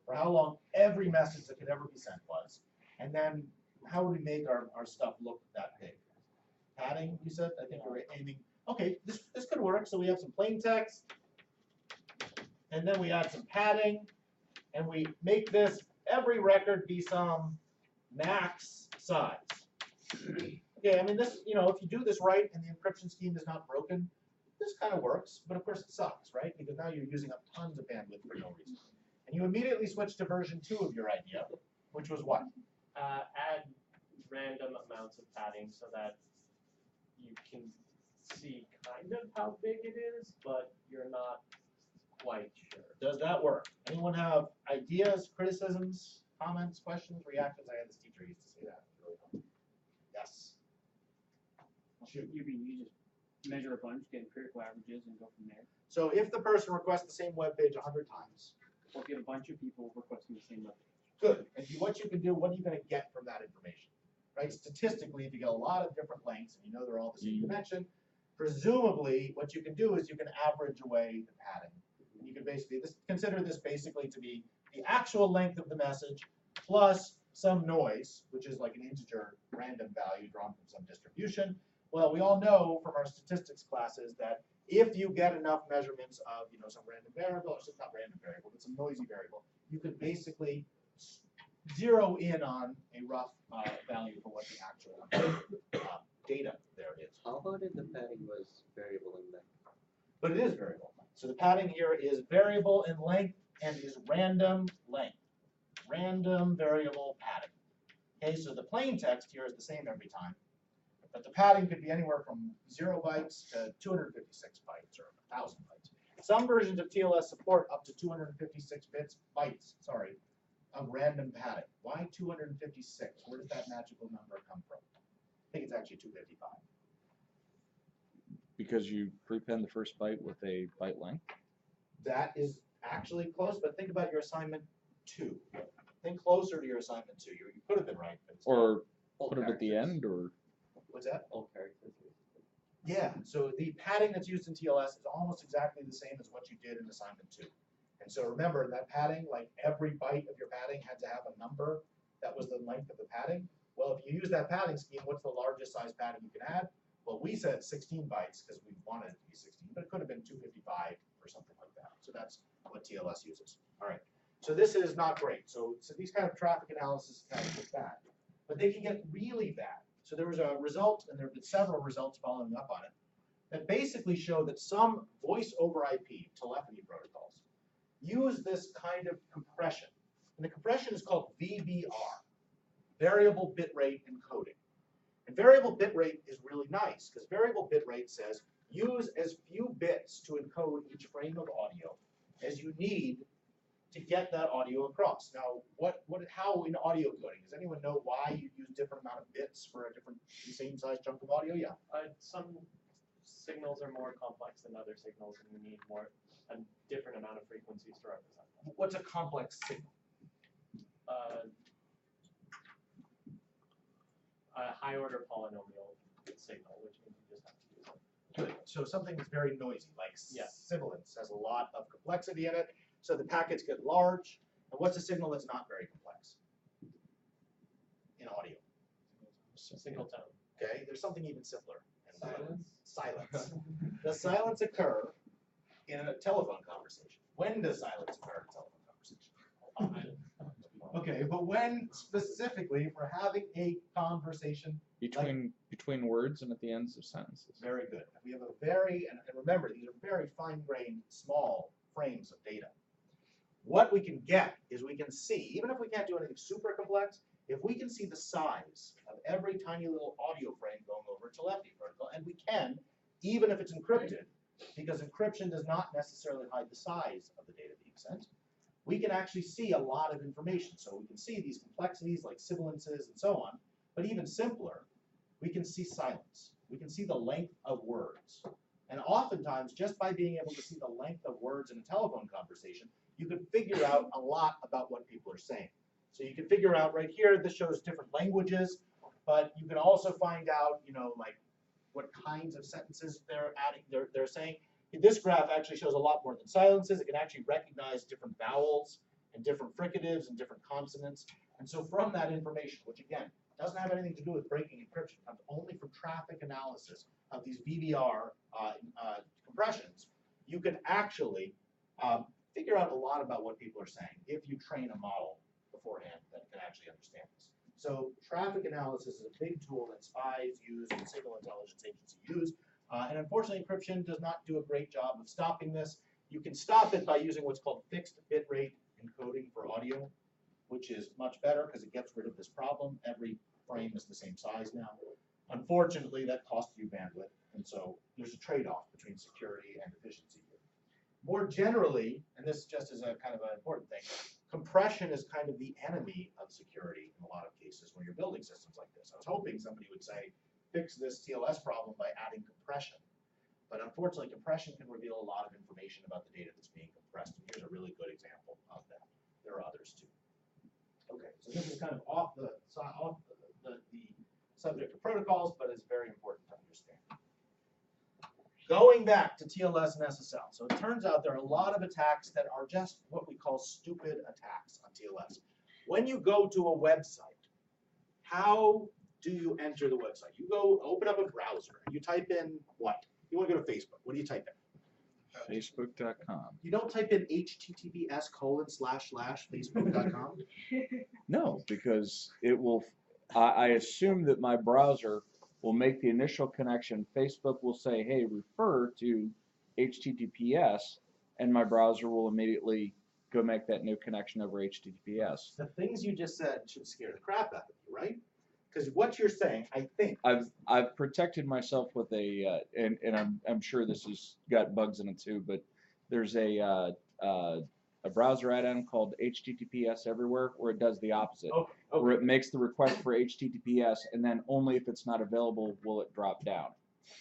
for how long every message that could ever be sent was. And then how would we make our stuff look that big? Padding, you said? I think you were aiming. Okay, this could work. So we have some plain text, and then we add some padding, and we make this every record be some max size. Okay, I mean this, if you do this right and the encryption scheme is not broken, this kind of works, but of course it sucks, right? Because now you're using up tons of bandwidth for no reason. And you immediately switch to version 2 of your idea, which was what? Add random amounts of padding so that you can see kind of how big it is, but you're not quite sure. Does that work? Anyone have ideas, criticisms, comments, questions, reactions? I had this teacher who used to say that. Yes. Shoot. You just measure a bunch, get empirical averages, and go from there. So if the person requests the same web page 100 times, Or get a bunch of people requesting the same web page. good. And what you can do, what are you going to get from that information? Right? Statistically, if you get a lot of different lengths and you know they're all the same connection, presumably what you can do is you can average away the padding. And you can basically consider this basically to be the actual length of the message plus some noise, which is like an integer random value drawn from some distribution. Well, we all know from our statistics classes that if you get enough measurements of some random variable, or not random variable, but some noisy variable, you could basically zero in on a rough value for what the actual data there is. How about if the padding was variable in length? But it is variable. So the padding here is variable in length and is random length. Random variable padding. Okay, so the plain text here is the same every time. But the padding could be anywhere from 0 bytes to 256 bytes or 1,000 bytes. Some versions of TLS support up to 256 bytes, of random padding. Why 256? Where does that magical number come from? I think it's actually 255. Because you prepend the first byte with a byte length? That is actually close, but think about your assignment 2. Think closer to your assignment 2. You could have been right. But Or All put it at the characters. end, or? what's that? All characters. Yeah, so the padding that's used in TLS is almost exactly the same as what you did in assignment 2. And so remember that padding, like every byte of your padding had to have a number that was the length of the padding. Well, if you use that padding scheme, what's the largest size padding you can add? Well, we said 16 bytes because we wanted it to be 16, but it could have been 255 or something like that. So that's what TLS uses. All right. So this is not great. So these kind of traffic analysis kind of get bad, but they can get really bad. So there was a result, and there have been several results following up on it, that basically show that some voice over IP telephony protocols use this kind of compression. And the compression is called VBR, variable bitrate encoding. And variable bitrate is really nice, because variable bitrate says use as few bits to encode each frame of audio as you need to get that audio across. Now, how in audio coding, does anyone know why you use different amount of bits for a different, same size chunk of audio? Yeah. Some signals are more complex than other signals, and you need a different amount of frequencies to represent them. What's a complex signal? A high-order polynomial signal, which means you just have to use it. Good. So something that's very noisy, like Yeah. sibilance, has a lot of complexity in it. So the packets get large. And what's a signal that's not very complex in audio? Single tone. Okay, there's something even simpler. Silence? Silence. Does silence occur in a telephone conversation? When does silence occur in a telephone conversation? Okay, but when specifically if we're having a conversation, Between words and at the ends of sentences. very good. We have a and remember, these are very fine-grained, small frames of data. What we can get is we can see, even if we can't do anything super complex, if we can see the size of every tiny little audio frame going over telepathy protocol, and we can, even if it's encrypted, because encryption does not necessarily hide the size of the data being sent, we can actually see a lot of information. So we can see these complexities like sibilances and so on, but even simpler, we can see silence. We can see the length of words. And oftentimes, just by being able to see the length of words in a telephone conversation, you can figure out a lot about what people are saying. So you can figure out right here, this shows different languages, but you can also find out, like what kinds of sentences they're adding, they're saying. This graph actually shows a lot more than silences. It can actually recognize different vowels and different fricatives and different consonants. And so from that information, which again, doesn't have anything to do with breaking encryption, comes only from traffic analysis of these VBR compressions, you can actually figure out a lot about what people are saying if you train a model beforehand that can actually understand this. So traffic analysis is a big tool that spies use and signal intelligence agencies use. And unfortunately, encryption does not do a great job of stopping this. You can stop it by using what's called fixed bitrate encoding for audio, which is much better because it gets rid of this problem. Every frame is the same size now. Unfortunately, that costs you bandwidth, and so there's a trade-off between security and efficiency here. More generally, and this just is a kind of an important thing, compression is kind of the enemy of security in a lot of cases when you're building systems like this. I was hoping somebody would say, fix this TLS problem by adding compression. But unfortunately, compression can reveal a lot of information about the data that's being compressed. And here's a really good example of that. There are others too. Okay, so this is kind of off the subject of protocols, but it's very important to understand. Going back to TLS and SSL. So it turns out there are a lot of attacks that are just what we call stupid attacks on TLS. When you go to a website, how do you enter the website? You go open up a browser. You type in what? You want to go to Facebook. What do you type in? Facebook.com. You don't type in https://facebook.com? No, because it will, I assume that my browser will make the initial connection. Facebook will say, hey, refer to HTTPS, and my browser will immediately go make that new connection over HTTPS. The things you just said should scare the crap out of you, right? Because what you're saying, I think, I've protected myself with a and I'm sure this has got bugs in it too, but there's a browser add-on called HTTPS Everywhere where it does the opposite, where it makes the request for HTTPS and then only if it's not available will it drop down.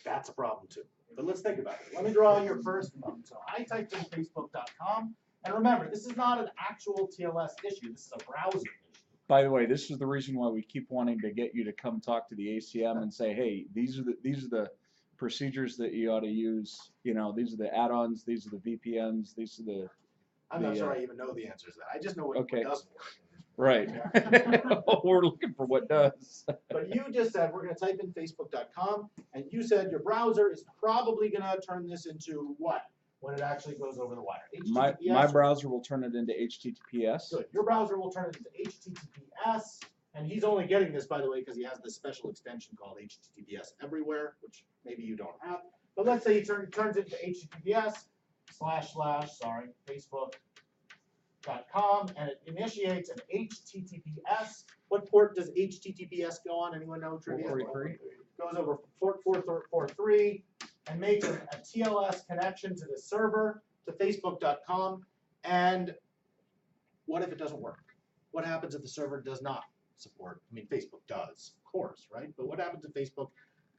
That's a problem too. But let's think about it. Let me draw your first one. So I typed in facebook.com, and remember, this is not an actual TLS issue. This is a browser issue. By the way, this is the reason why we keep wanting to get you to come talk to the ACM and say, hey, these are the procedures that you ought to use. You know, these are the add-ons, these are the VPNs, these are the. I'm not sure I even know the answers to that. I just know what doesn't work. Right. We're looking for what does. But you just said we're going to type in facebook.com, and you said your browser is probably going to turn this into what when it actually goes over the wire? My browser will turn it into HTTPS. Good. Your browser will turn it into HTTPS, and he's only getting this, by the way, because he has this special extension called HTTPS Everywhere, which maybe you don't have. But let's say he turns it into HTTPS//Facebook.com, and it initiates an HTTPS. What port does HTTPS go on? Anyone know? Trivia? 443. Goes over port 443 and makes a TLS connection to the server, to Facebook.com. And what if it doesn't work? What happens if the server does not support? I mean, Facebook does, of course, right? But what happens if Facebook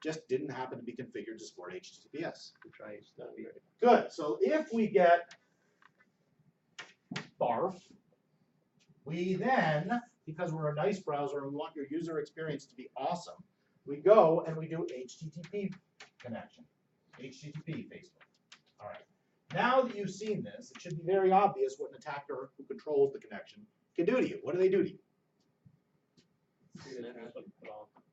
just didn't happen to be configured to support HTTPS? Try HTTP. Good. So if we get barf, we then, because we're a nice browser and we want your user experience to be awesome, we go and we do HTTP connection. HTTP Facebook. All right. Now that you've seen this, it should be very obvious what an attacker who controls the connection can do to you. What do they do to you?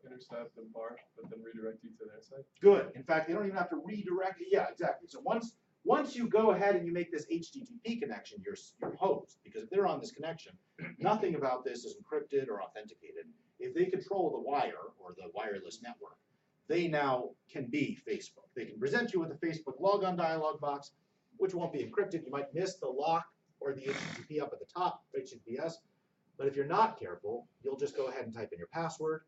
Intercept and bar, but then redirect you to their site. Good. In fact, they don't even have to redirect it. Yeah, exactly. So once Once you go ahead and you make this HTTP connection, you're hosed, because if they're on this connection, nothing about this is encrypted or authenticated. If they control the wire or the wireless network, they now can be Facebook. They can present you with a Facebook logon dialog box, which won't be encrypted. You might miss the lock or the HTTP up at the top, HTTPS. But if you're not careful, you'll just go ahead and type in your password,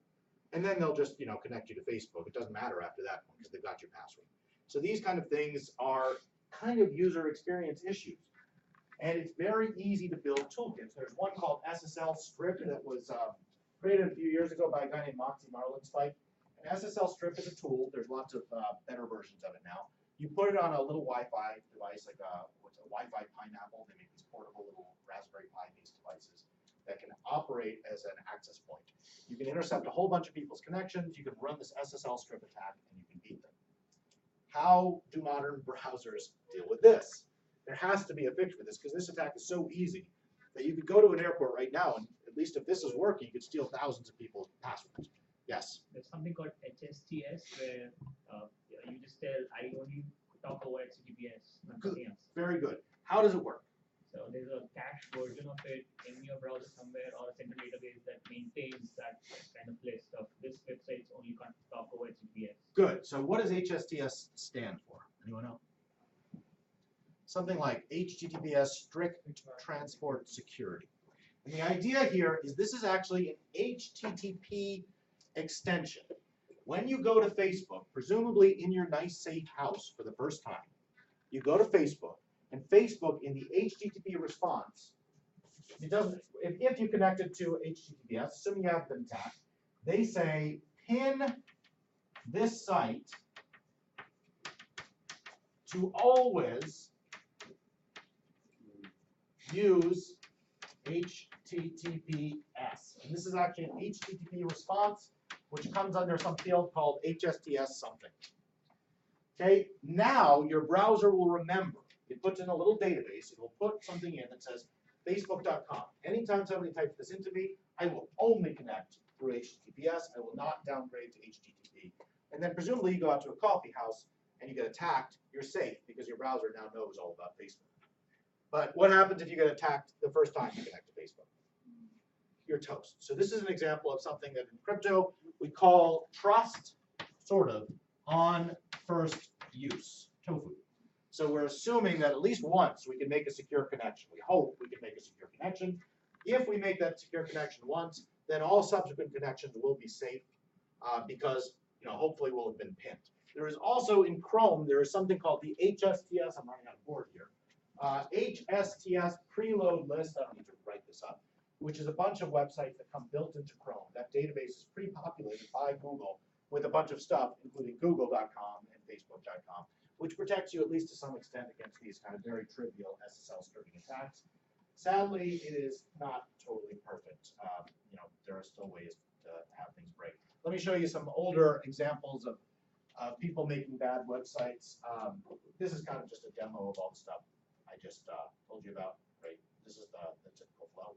and then they'll just connect you to Facebook. It doesn't matter after that point because they've got your password. So these kind of things are kind of user experience issues. And it's very easy to build toolkits. There's one called SSL Strip that was created a few years ago by a guy named Moxie Marlinspike. An SSL Strip is a tool. There's lots of better versions of it now. You put it on a little Wi-Fi device, like a Wi-Fi Pineapple. They make these portable little Raspberry Pi-based devices that can operate as an access point. You can intercept a whole bunch of people's connections. You can run this SSL Strip attack, and you can beat them. How do modern browsers deal with this? There has to be a fix for this, because this attack is so easy that you could go to an airport right now, and at least if this is working, you could steal thousands of people's passwords. Yes? There's something called HSTS where you just tell I only talk over HTTPS, nothing else. Very good. How does it work? So there's a cache version of it in your browser somewhere, or a central database that maintains that kind of list of this website's only can talk over HTTPS. Good. So what does HSTS stand for? Anyone know? Something like HTTPS Strict Transport Security. And the idea here is this is actually an HTTP extension. When you go to Facebook, presumably in your nice safe house for the first time, you go to Facebook, and Facebook in the HTTP response, it doesn't. If you connect it to HTTPS, assuming you have been attacked, they say pin this site to always use HTTPS. And this is actually an HTTP response, which comes under some field called HSTS something. Okay, now your browser will remember. It puts in a little database. It will put something in that says facebook.com. Anytime somebody types this into me, I will only connect through HTTPS. I will not downgrade to HTTP. And then presumably you go out to a coffee house and you get attacked, you're safe because your browser now knows all about Facebook. But what happens if you get attacked the first time you connect to Facebook? You're toast. So this is an example of something that in crypto we call trust, sort of, on first use, tofu. So we're assuming that at least once we can make a secure connection. We hope we can make a secure connection. If we make that secure connection once, then all subsequent connections will be safe because hopefully we'll have been pinned. There is also in Chrome, there is something called the HSTS, I'm running out of board here, HSTS preload list, I don't need to write this up, which is a bunch of websites that come built into Chrome. That database is pre-populated by Google with a bunch of stuff, including google.com and facebook.com, which protects you at least to some extent against these kind of very trivial SSL stripping attacks. Sadly, it is not totally perfect. There are still ways to have things break. Let me show you some older examples of people making bad websites. This is kind of just a demo of all the stuff I just told you about. Right? This is the typical flow.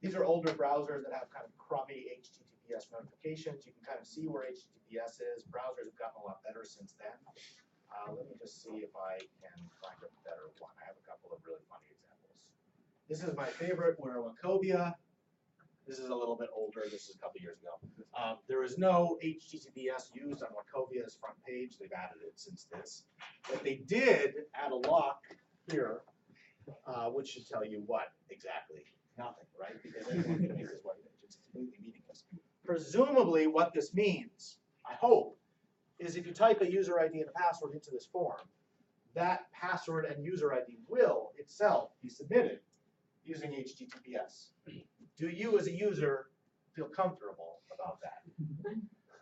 These are older browsers that have kind of crummy HTTPS notifications. You can kind of see where HTTPS is. Browsers have gotten a lot better since then. Let me just see if I can find a better one. I have a couple of really funny examples. This is my favorite, where Wachovia. This is a little bit older. This is a couple years ago. There is no HTTPS used on Wachovia's front page. They've added it since this. But they did add a lock here, which should tell you what exactly. Nothing, right? Because everyone can make this web page. It's completely meaningless. Presumably, what this means, I hope, is if you type a user ID and a password into this form, that password and user ID will itself be submitted using HTTPS. Do you, as a user, feel comfortable about that?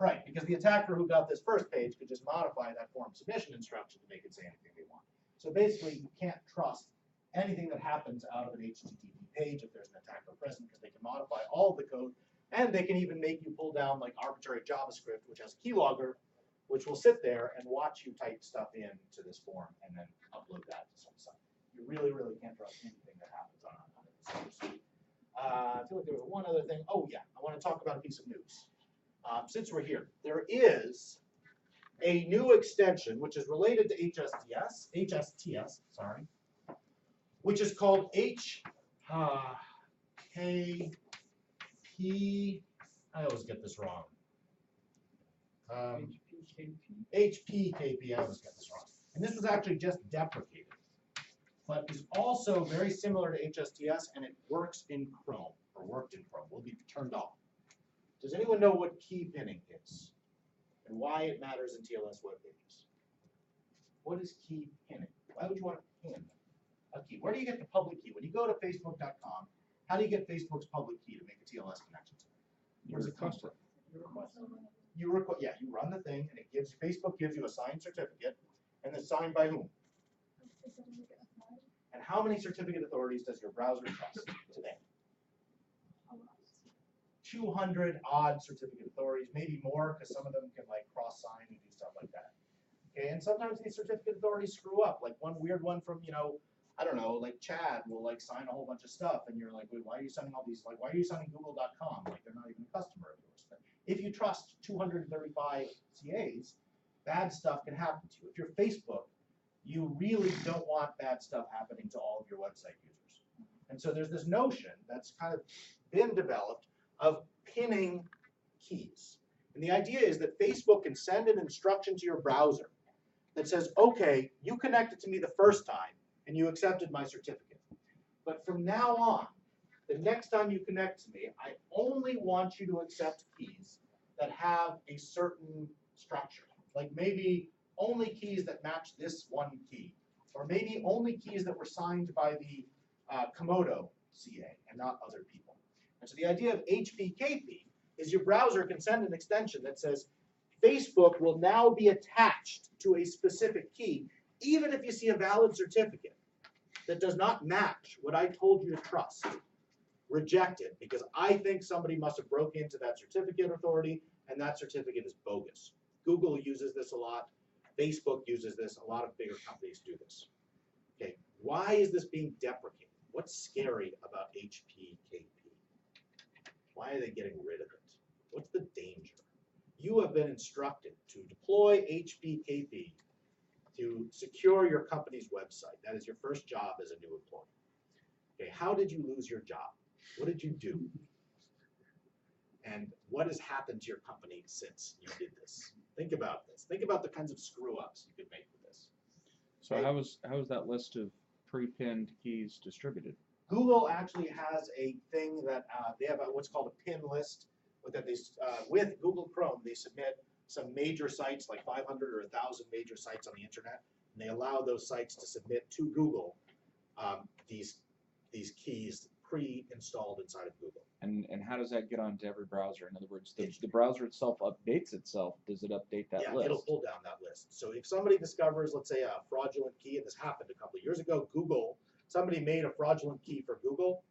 Right, because the attacker who got this first page could just modify that form submission instruction to make it say anything they want. So basically, you can't trust anything that happens out of an HTTP page if there's an attacker present, because they can modify all of the code, and they can even make you pull down like arbitrary JavaScript, which has a keylogger, which will sit there and watch you type stuff into this form and then upload that to some site. You really, really can't trust anything that happens on a server site. I feel like there was one other thing. Oh yeah, I want to talk about a piece of news. Since we're here, there is a new extension, which is related to HSTS, sorry, which is called HKP. I always get this wrong. HPKP, I always get this wrong. And this was actually just deprecated, but is also very similar to HSTS, and it works in Chrome, or worked in Chrome, will be turned off. Does anyone know what key pinning is, and why it matters in TLS web pages? What is key pinning? Why would you want to pin a key? Where do you get the public key? When you go to facebook.com, how do you get Facebook's public key to make a TLS connection to it? Where does it come from? You run the thing, and it gives Facebook gives you a signed certificate, and it's signed by whom? And how many certificate authorities does your browser trust today? 200 odd certificate authorities, maybe more, because some of them can like cross-sign and do stuff like that. Okay, and sometimes these certificate authorities screw up. Like one weird one from, I don't know, like Chad will like sign a whole bunch of stuff, and you're like, wait, why are you signing all these? Like, why are you signing Google.com? Like, they're not even a customer of yours. But if you trust 235 CAs, bad stuff can happen to you. If you're Facebook, you really don't want bad stuff happening to all of your website users. And so there's this notion that's kind of been developed of pinning keys. And the idea is that Facebook can send an instruction to your browser that says, okay, you connected to me the first time and you accepted my certificate. But from now on, the next time you connect to me, I only want you to accept keys that have a certain structure. Like maybe only keys that match this one key, or maybe only keys that were signed by the Komodo CA and not other people. And so the idea of HPKP is your browser can send an extension that says Facebook will now be attached to a specific key, even if you see a valid certificate that does not match what I told you to trust. Reject it, because I think somebody must have broke into that certificate authority, and that certificate is bogus. Google uses this a lot. Facebook uses this. A lot of bigger companies do this. Okay, why is this being deprecated? What's scary about HPKP? Why are they getting rid of it? What's the danger? You have been instructed to deploy HPKP to secure your company's website. That is your first job as a new employee. Okay, how did you lose your job? What did you do? And what has happened to your company since you did this? Think about this. Think about the kinds of screw-ups you could make with this. So Okay. how is that list of pre-pinned keys distributed? Google actually has a thing that they have what's called a pin list. That they, with Google Chrome, they submit some major sites, like 500 or 1,000 major sites on the internet, and they allow those sites to submit to Google these keys pre-installed inside of Google. And how does that get onto every browser? In other words, the browser itself updates itself. Does it update that list? It'll pull down that list. So if somebody discovers, let's say, a fraudulent key, and this happened a couple of years ago, somebody made a fraudulent key for Google,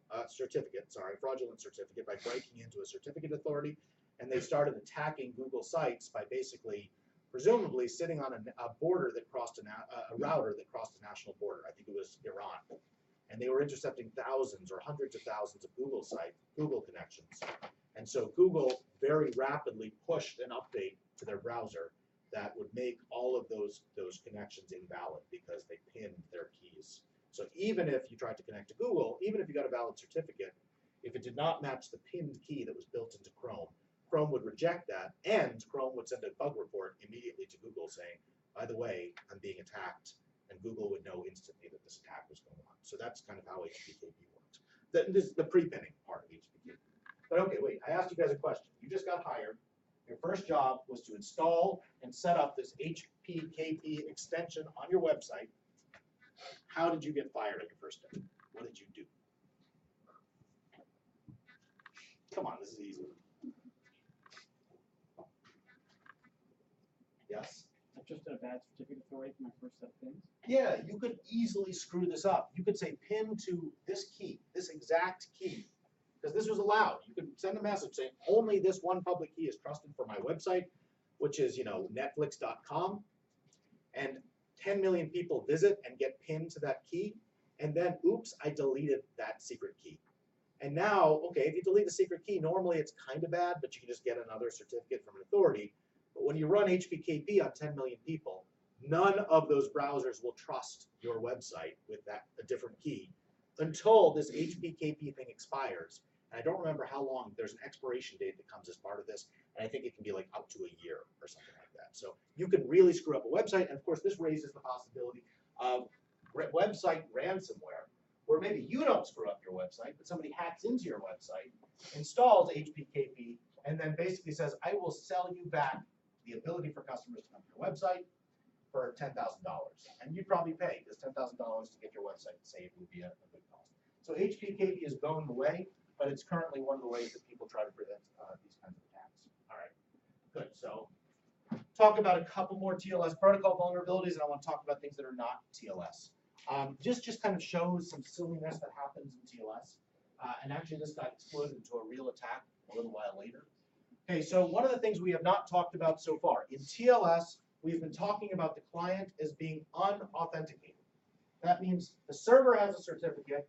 fraudulent certificate by breaking into a certificate authority, and they started attacking Google sites by basically, presumably, sitting on a border that crossed a router that crossed a national border. I think it was Iran. And they were intercepting thousands or hundreds of thousands of Google connections. And so Google very rapidly pushed an update to their browser that would make all of those connections invalid because they pinned their keys. So even if you tried to connect to Google, even if you got a valid certificate, if it did not match the pinned key that was built into Chrome, Chrome would reject that, and Chrome would send a bug report immediately to Google saying, by the way, I'm being attacked, and Google would know instantly that this attack was going on. So that's kind of how HPKP works. This is the pre-pinning part of HPKP. But okay, wait, I asked you guys a question. You just got hired. Your first job was to install and set up this HPKP extension on your website. How did you get fired on your first day? What did you do? Come on, this is easy. Yes? I just did a bad certificate authority for my first set of pins. Yeah, you could easily screw this up. You could say pin to this key, this exact key, because this was allowed. You could send a message saying only this one public key is trusted for my website, which is, netflix.com, and 10 million people visit and get pinned to that key, and then, oops, I deleted that secret key. And now, okay, if you delete the secret key, normally it's kind of bad, but you can just get another certificate from an authority. But when you run HPKP on 10 million people, none of those browsers will trust your website with a different key until this HPKP thing expires. And I don't remember how long. There's an expiration date that comes as part of this, and I think it can be like up to a year or something like that. So you can really screw up a website, and of course this raises the possibility of website ransomware, where maybe you don't screw up your website, but somebody hacks into your website, installs HPKP, and then basically says, I will sell you back the ability for customers to come to your website for $10,000. And you'd probably pay, because $10,000 to get your website saved would be a good cost. So HPKP is going away, but it's currently one of the ways that people try to prevent these kinds of attacks. All right, good. So talk about a couple more TLS protocol vulnerabilities, and I want to talk about things that are not TLS. Just kind of shows some silliness that happens in TLS. And actually this got exploded into a real attack a little while later. Okay, so one of the things we have not talked about so far, in TLS, we've been talking about the client as being unauthenticated. That means the server has a certificate,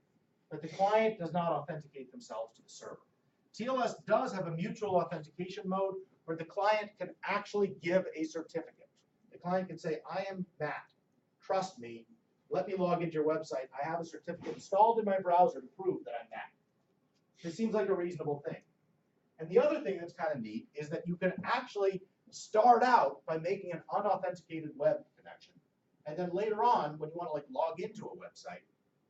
but the client does not authenticate themselves to the server. TLS does have a mutual authentication mode where the client can actually give a certificate. The client can say, I am Matt, trust me, let me log into your website. I have a certificate installed in my browser to prove that I'm Matt. This seems like a reasonable thing. And the other thing that's kind of neat is that you can actually start out by making an unauthenticated web connection. And then later on, when you want to like log into a website,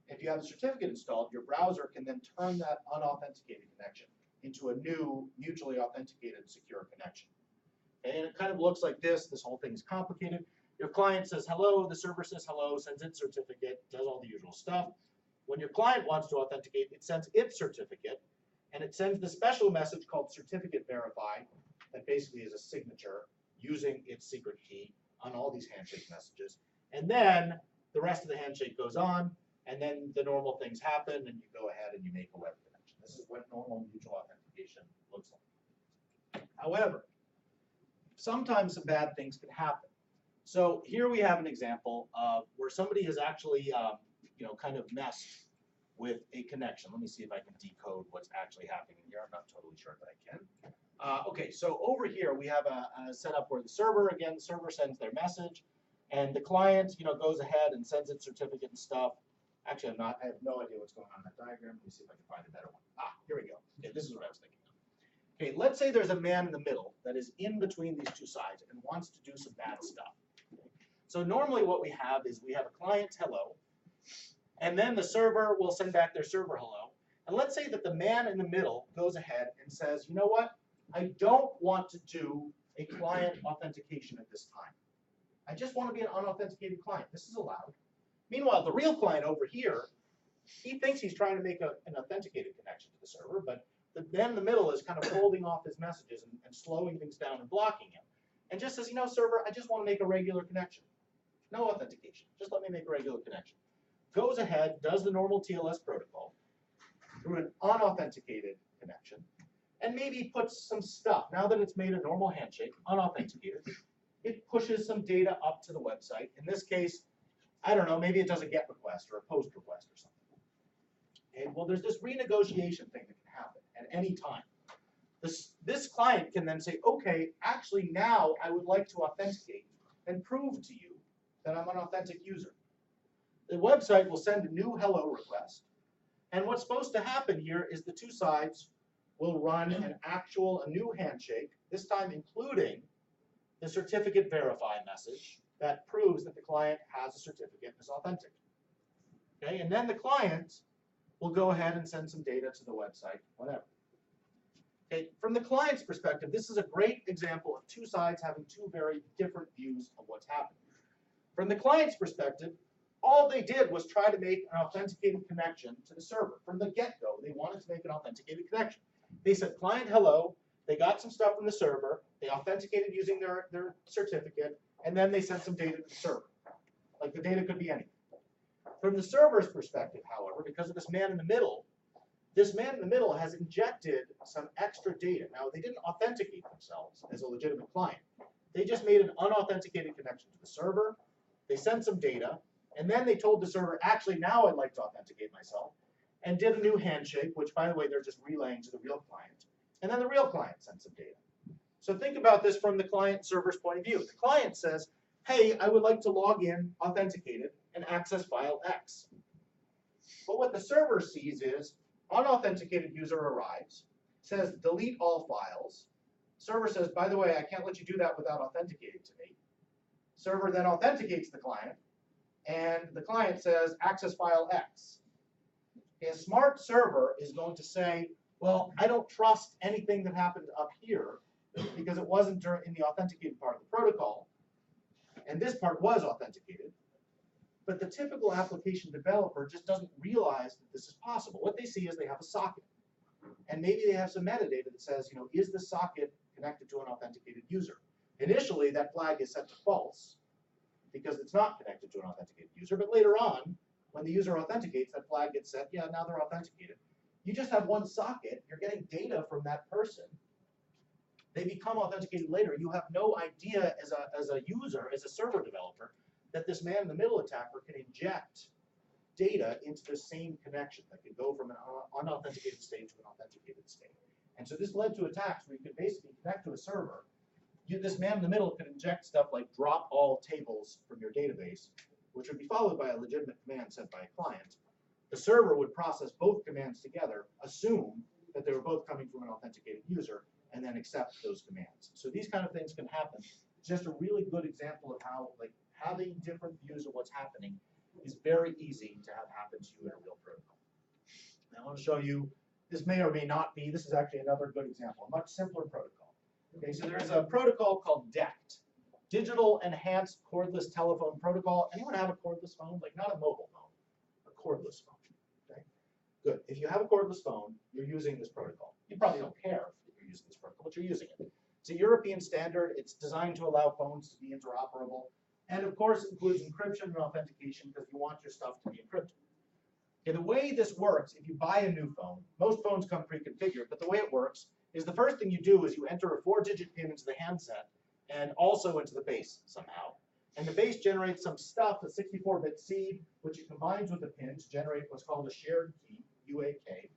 if you have a certificate installed, your browser can then turn that unauthenticated connection into a new mutually authenticated secure connection. And it kind of looks like this. This whole thing is complicated. Your client says hello, the server says hello, sends its certificate, does all the usual stuff. When your client wants to authenticate, it sends its certificate, and it sends the special message called certificate verify that basically is a signature using its secret key on all these handshake messages. And then the rest of the handshake goes on, and then the normal things happen, and you go ahead and you make a web connection. This is what normal mutual authentication looks like. However, sometimes some bad things can happen. So here we have an example of where somebody has actually, kind of messed with a connection. Let me see if I can decode what's actually happening here. I'm not totally sure that I can. Okay, so over here we have a setup where the server sends their message, and the client, goes ahead and sends its certificate and stuff. Actually, I have no idea what's going on in that diagram. Let me see if I can find a better one. Here we go. Okay, this is what I was thinking of. Okay, let's say there's a man in the middle that is in between these two sides and wants to do some bad stuff. So normally what we have is we have a client hello, and then the server will send back their server hello. And let's say that the man in the middle goes ahead and says, you know what? I don't want to do a client authentication at this time. I just want to be an unauthenticated client. This is allowed. Meanwhile, the real client over here, he thinks he's trying to make an authenticated connection to the server, but the man in the middle is kind of holding off his messages and slowing things down and blocking him. And just says, server, I just want to make a regular connection. No authentication. Just let me make a regular connection. Goes ahead, does the normal TLS protocol through an unauthenticated connection, and maybe puts some stuff. Now that it's made a normal handshake, unauthenticated, it pushes some data up to the website. In this case, I don't know, maybe it does a GET request or a POST request or something. And well, there's this renegotiation thing that can happen at any time. This client can then say, okay, actually now I would like to authenticate and prove to you that I'm an authentic user. The website will send a new hello request. And what's supposed to happen here is the two sides will run a new handshake, this time including the certificate verify message that proves that the client has a certificate and is authentic. Okay, and then the client will go ahead and send some data to the website, whatever. Okay, from the client's perspective, this is a great example of two sides having two very different views of what's happening. From the client's perspective, all they did was try to make an authenticated connection to the server. From the get-go, they wanted to make an authenticated connection. They said, client, hello. They got some stuff from the server. They authenticated using their certificate, and then they sent some data to the server. Like the data could be anything. From the server's perspective, however, because of this man in the middle has injected some extra data. Now, they didn't authenticate themselves as a legitimate client. They just made an unauthenticated connection to the server. They sent some data, and then they told the server, actually, now I'd like to authenticate myself, and did a new handshake, which, by the way, they're just relaying to the real client. And then the real client sent some data. So think about this from the client server's point of view. The client says, hey, I would like to log in authenticated and access file X. But what the server sees is unauthenticated user arrives, says delete all files. Server says, by the way, I can't let you do that without authenticating to me. Server then authenticates the client, and the client says access file X. A smart server is going to say, well, I don't trust anything that happened up here because it wasn't in the authenticated part of the protocol, and this part was authenticated. But the typical application developer just doesn't realize that this is possible. What they see is they have a socket, and maybe they have some metadata that says, is the socket connected to an authenticated user? Initially, that flag is set to false because it's not connected to an authenticated user, but later on, when the user authenticates, that flag gets set, yeah, now they're authenticated. You just have one socket, you're getting data from that person. They become authenticated later. You have no idea as a user, as a server developer, that this man-in-the-middle attacker can inject data into the same connection that could go from an unauthenticated state to an authenticated state. And so this led to attacks where you could basically connect to a server. This man-in-the-middle could inject stuff like drop all tables from your database, which would be followed by a legitimate command sent by a client. The server would process both commands together, assume that they were both coming from an authenticated user, and then accept those commands. So these kind of things can happen. It's just a really good example of how having different views of what's happening is very easy to have happen to you in a real protocol. Now I want to show you, this may or may not be, this is actually another good example, a much simpler protocol. Okay, so there's a protocol called DECT, Digital Enhanced Cordless Telephone Protocol. Anyone have a cordless phone? Not a mobile phone, a cordless phone. Okay, good. If you have a cordless phone, you're using this protocol. You probably don't care if you're using this protocol, but you're using it. It's a European standard. It's designed to allow phones to be interoperable. And of course, it includes encryption and authentication because you want your stuff to be encrypted. Okay, the way this works, if you buy a new phone, most phones come pre-configured, but the way it works is the first thing you do is you enter a 4-digit PIN into the handset and also into the base somehow. And the base generates some stuff, a 64-bit seed, which it combines with the PIN to generate what's called a shared key, UAK.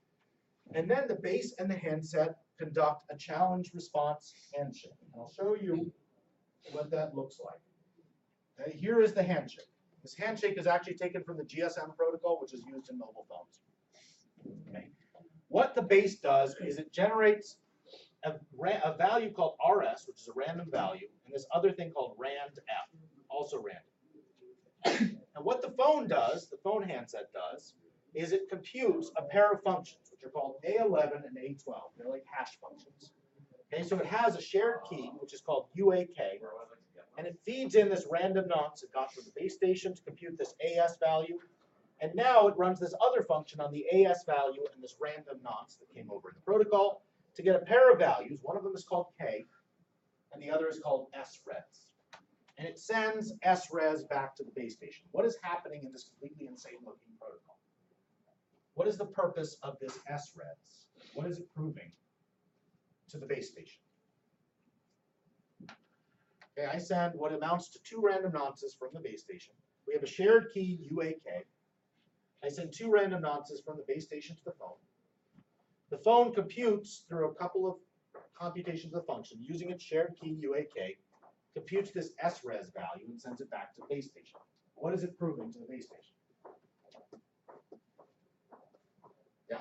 And then the base and the handset conduct a challenge response handshake. And I'll show you what that looks like. Okay, here is the handshake. This handshake is actually taken from the GSM protocol, which is used in mobile phones. Okay. What the base does is it generates a value called RS, which is a random value, and this other thing called randf, also random. And what the phone does, the phone handset does, is it computes a pair of functions, which are called A11 and A12. They're like hash functions. Okay, so it has a shared key, which is called UAK, and it feeds in this random nonce it got from the base station to compute this AS value. And now it runs this other function on the AS value and this random nonce that came over in the protocol to get a pair of values. One of them is called K, and the other is called SRES. And it sends SRES back to the base station. What is happening in this completely insane-looking protocol? What is the purpose of this SRES? What is it proving to the base station? Okay, I send what amounts to 2 random nonces from the base station. We have a shared key, UAK. I send 2 random nonces from the base station to the phone. The phone computes through a couple of computations of the function using its shared key, UAK, computes this SRES value and sends it back to the base station. What is it proving to the base station? Yeah.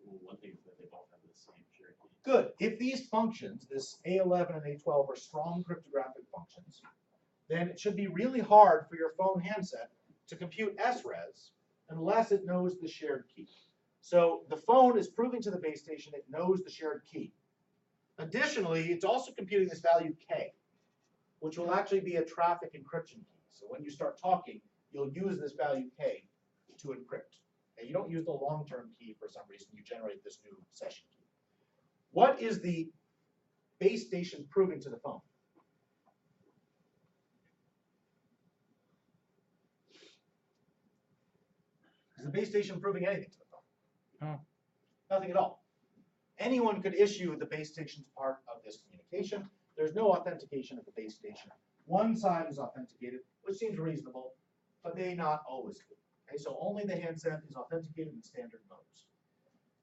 One thing is that they both have the same shared key. Good. If these functions, this A11 and A12, are strong cryptographic functions, then it should be really hard for your phone handset to compute SRES unless it knows the shared key. So the phone is proving to the base station it knows the shared key. Additionally, it's also computing this value K, which will actually be a traffic encryption key. So when you start talking, you'll use this value K to encrypt. Okay, you don't use the long-term key for some reason. You generate this new session key. What is the base station proving to the phone? Is the base station proving anything to the phone? No. Nothing at all. Anyone could issue the base station's part of this communication. There's no authentication at the base station. One side is authenticated, which seems reasonable, but may not always be. Okay, so only the handset is authenticated in standard modes.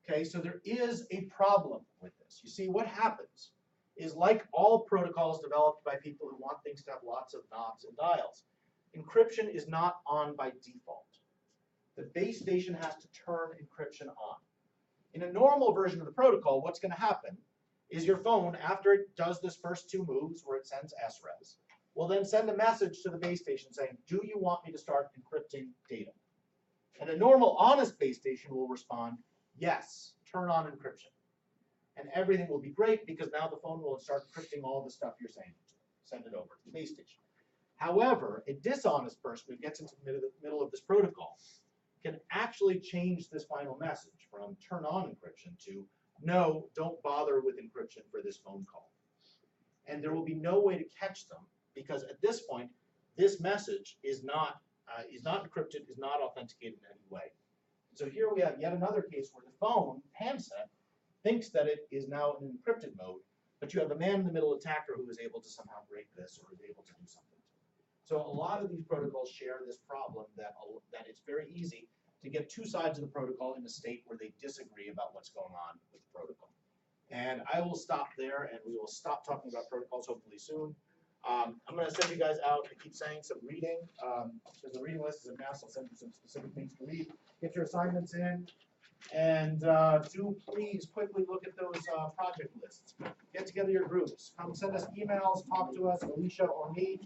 Okay, so there is a problem with this. You see, what happens is like all protocols developed by people who want things to have lots of knobs and dials. Encryption is not on by default. The base station has to turn encryption on. In a normal version of the protocol, what's going to happen is your phone, after it does this first two moves where it sends SRES, will then send a message to the base station saying, do you want me to start encrypting data? And a normal, honest base station will respond, yes, turn on encryption. And everything will be great because now the phone will start encrypting all the stuff you're saying to it. Send it over to the base station. However, a dishonest person who gets into the middle of this protocol can actually change this final message from turn on encryption to no, don't bother with encryption for this phone call. And there will be no way to catch them because at this point, this message is not encrypted, is not authenticated in any way. So here we have yet another case where the phone handset thinks that it is now in encrypted mode, but you have a man-in-the-middle attacker who is able to somehow break this or is able to do something. So a lot of these protocols share this problem that it's very easy to get two sides of the protocol in a state where they disagree about what's going on with the protocol. And I will stop there, and we will stop talking about protocols hopefully soon. I'm going to send you guys out, I keep saying, some reading. Because the reading list is a mess, I'll send you some specific things to read. Get your assignments in. And do please quickly look at those project lists. Get together your groups. Come send us emails, talk to us, Alicia or me.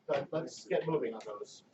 But let's get moving on those.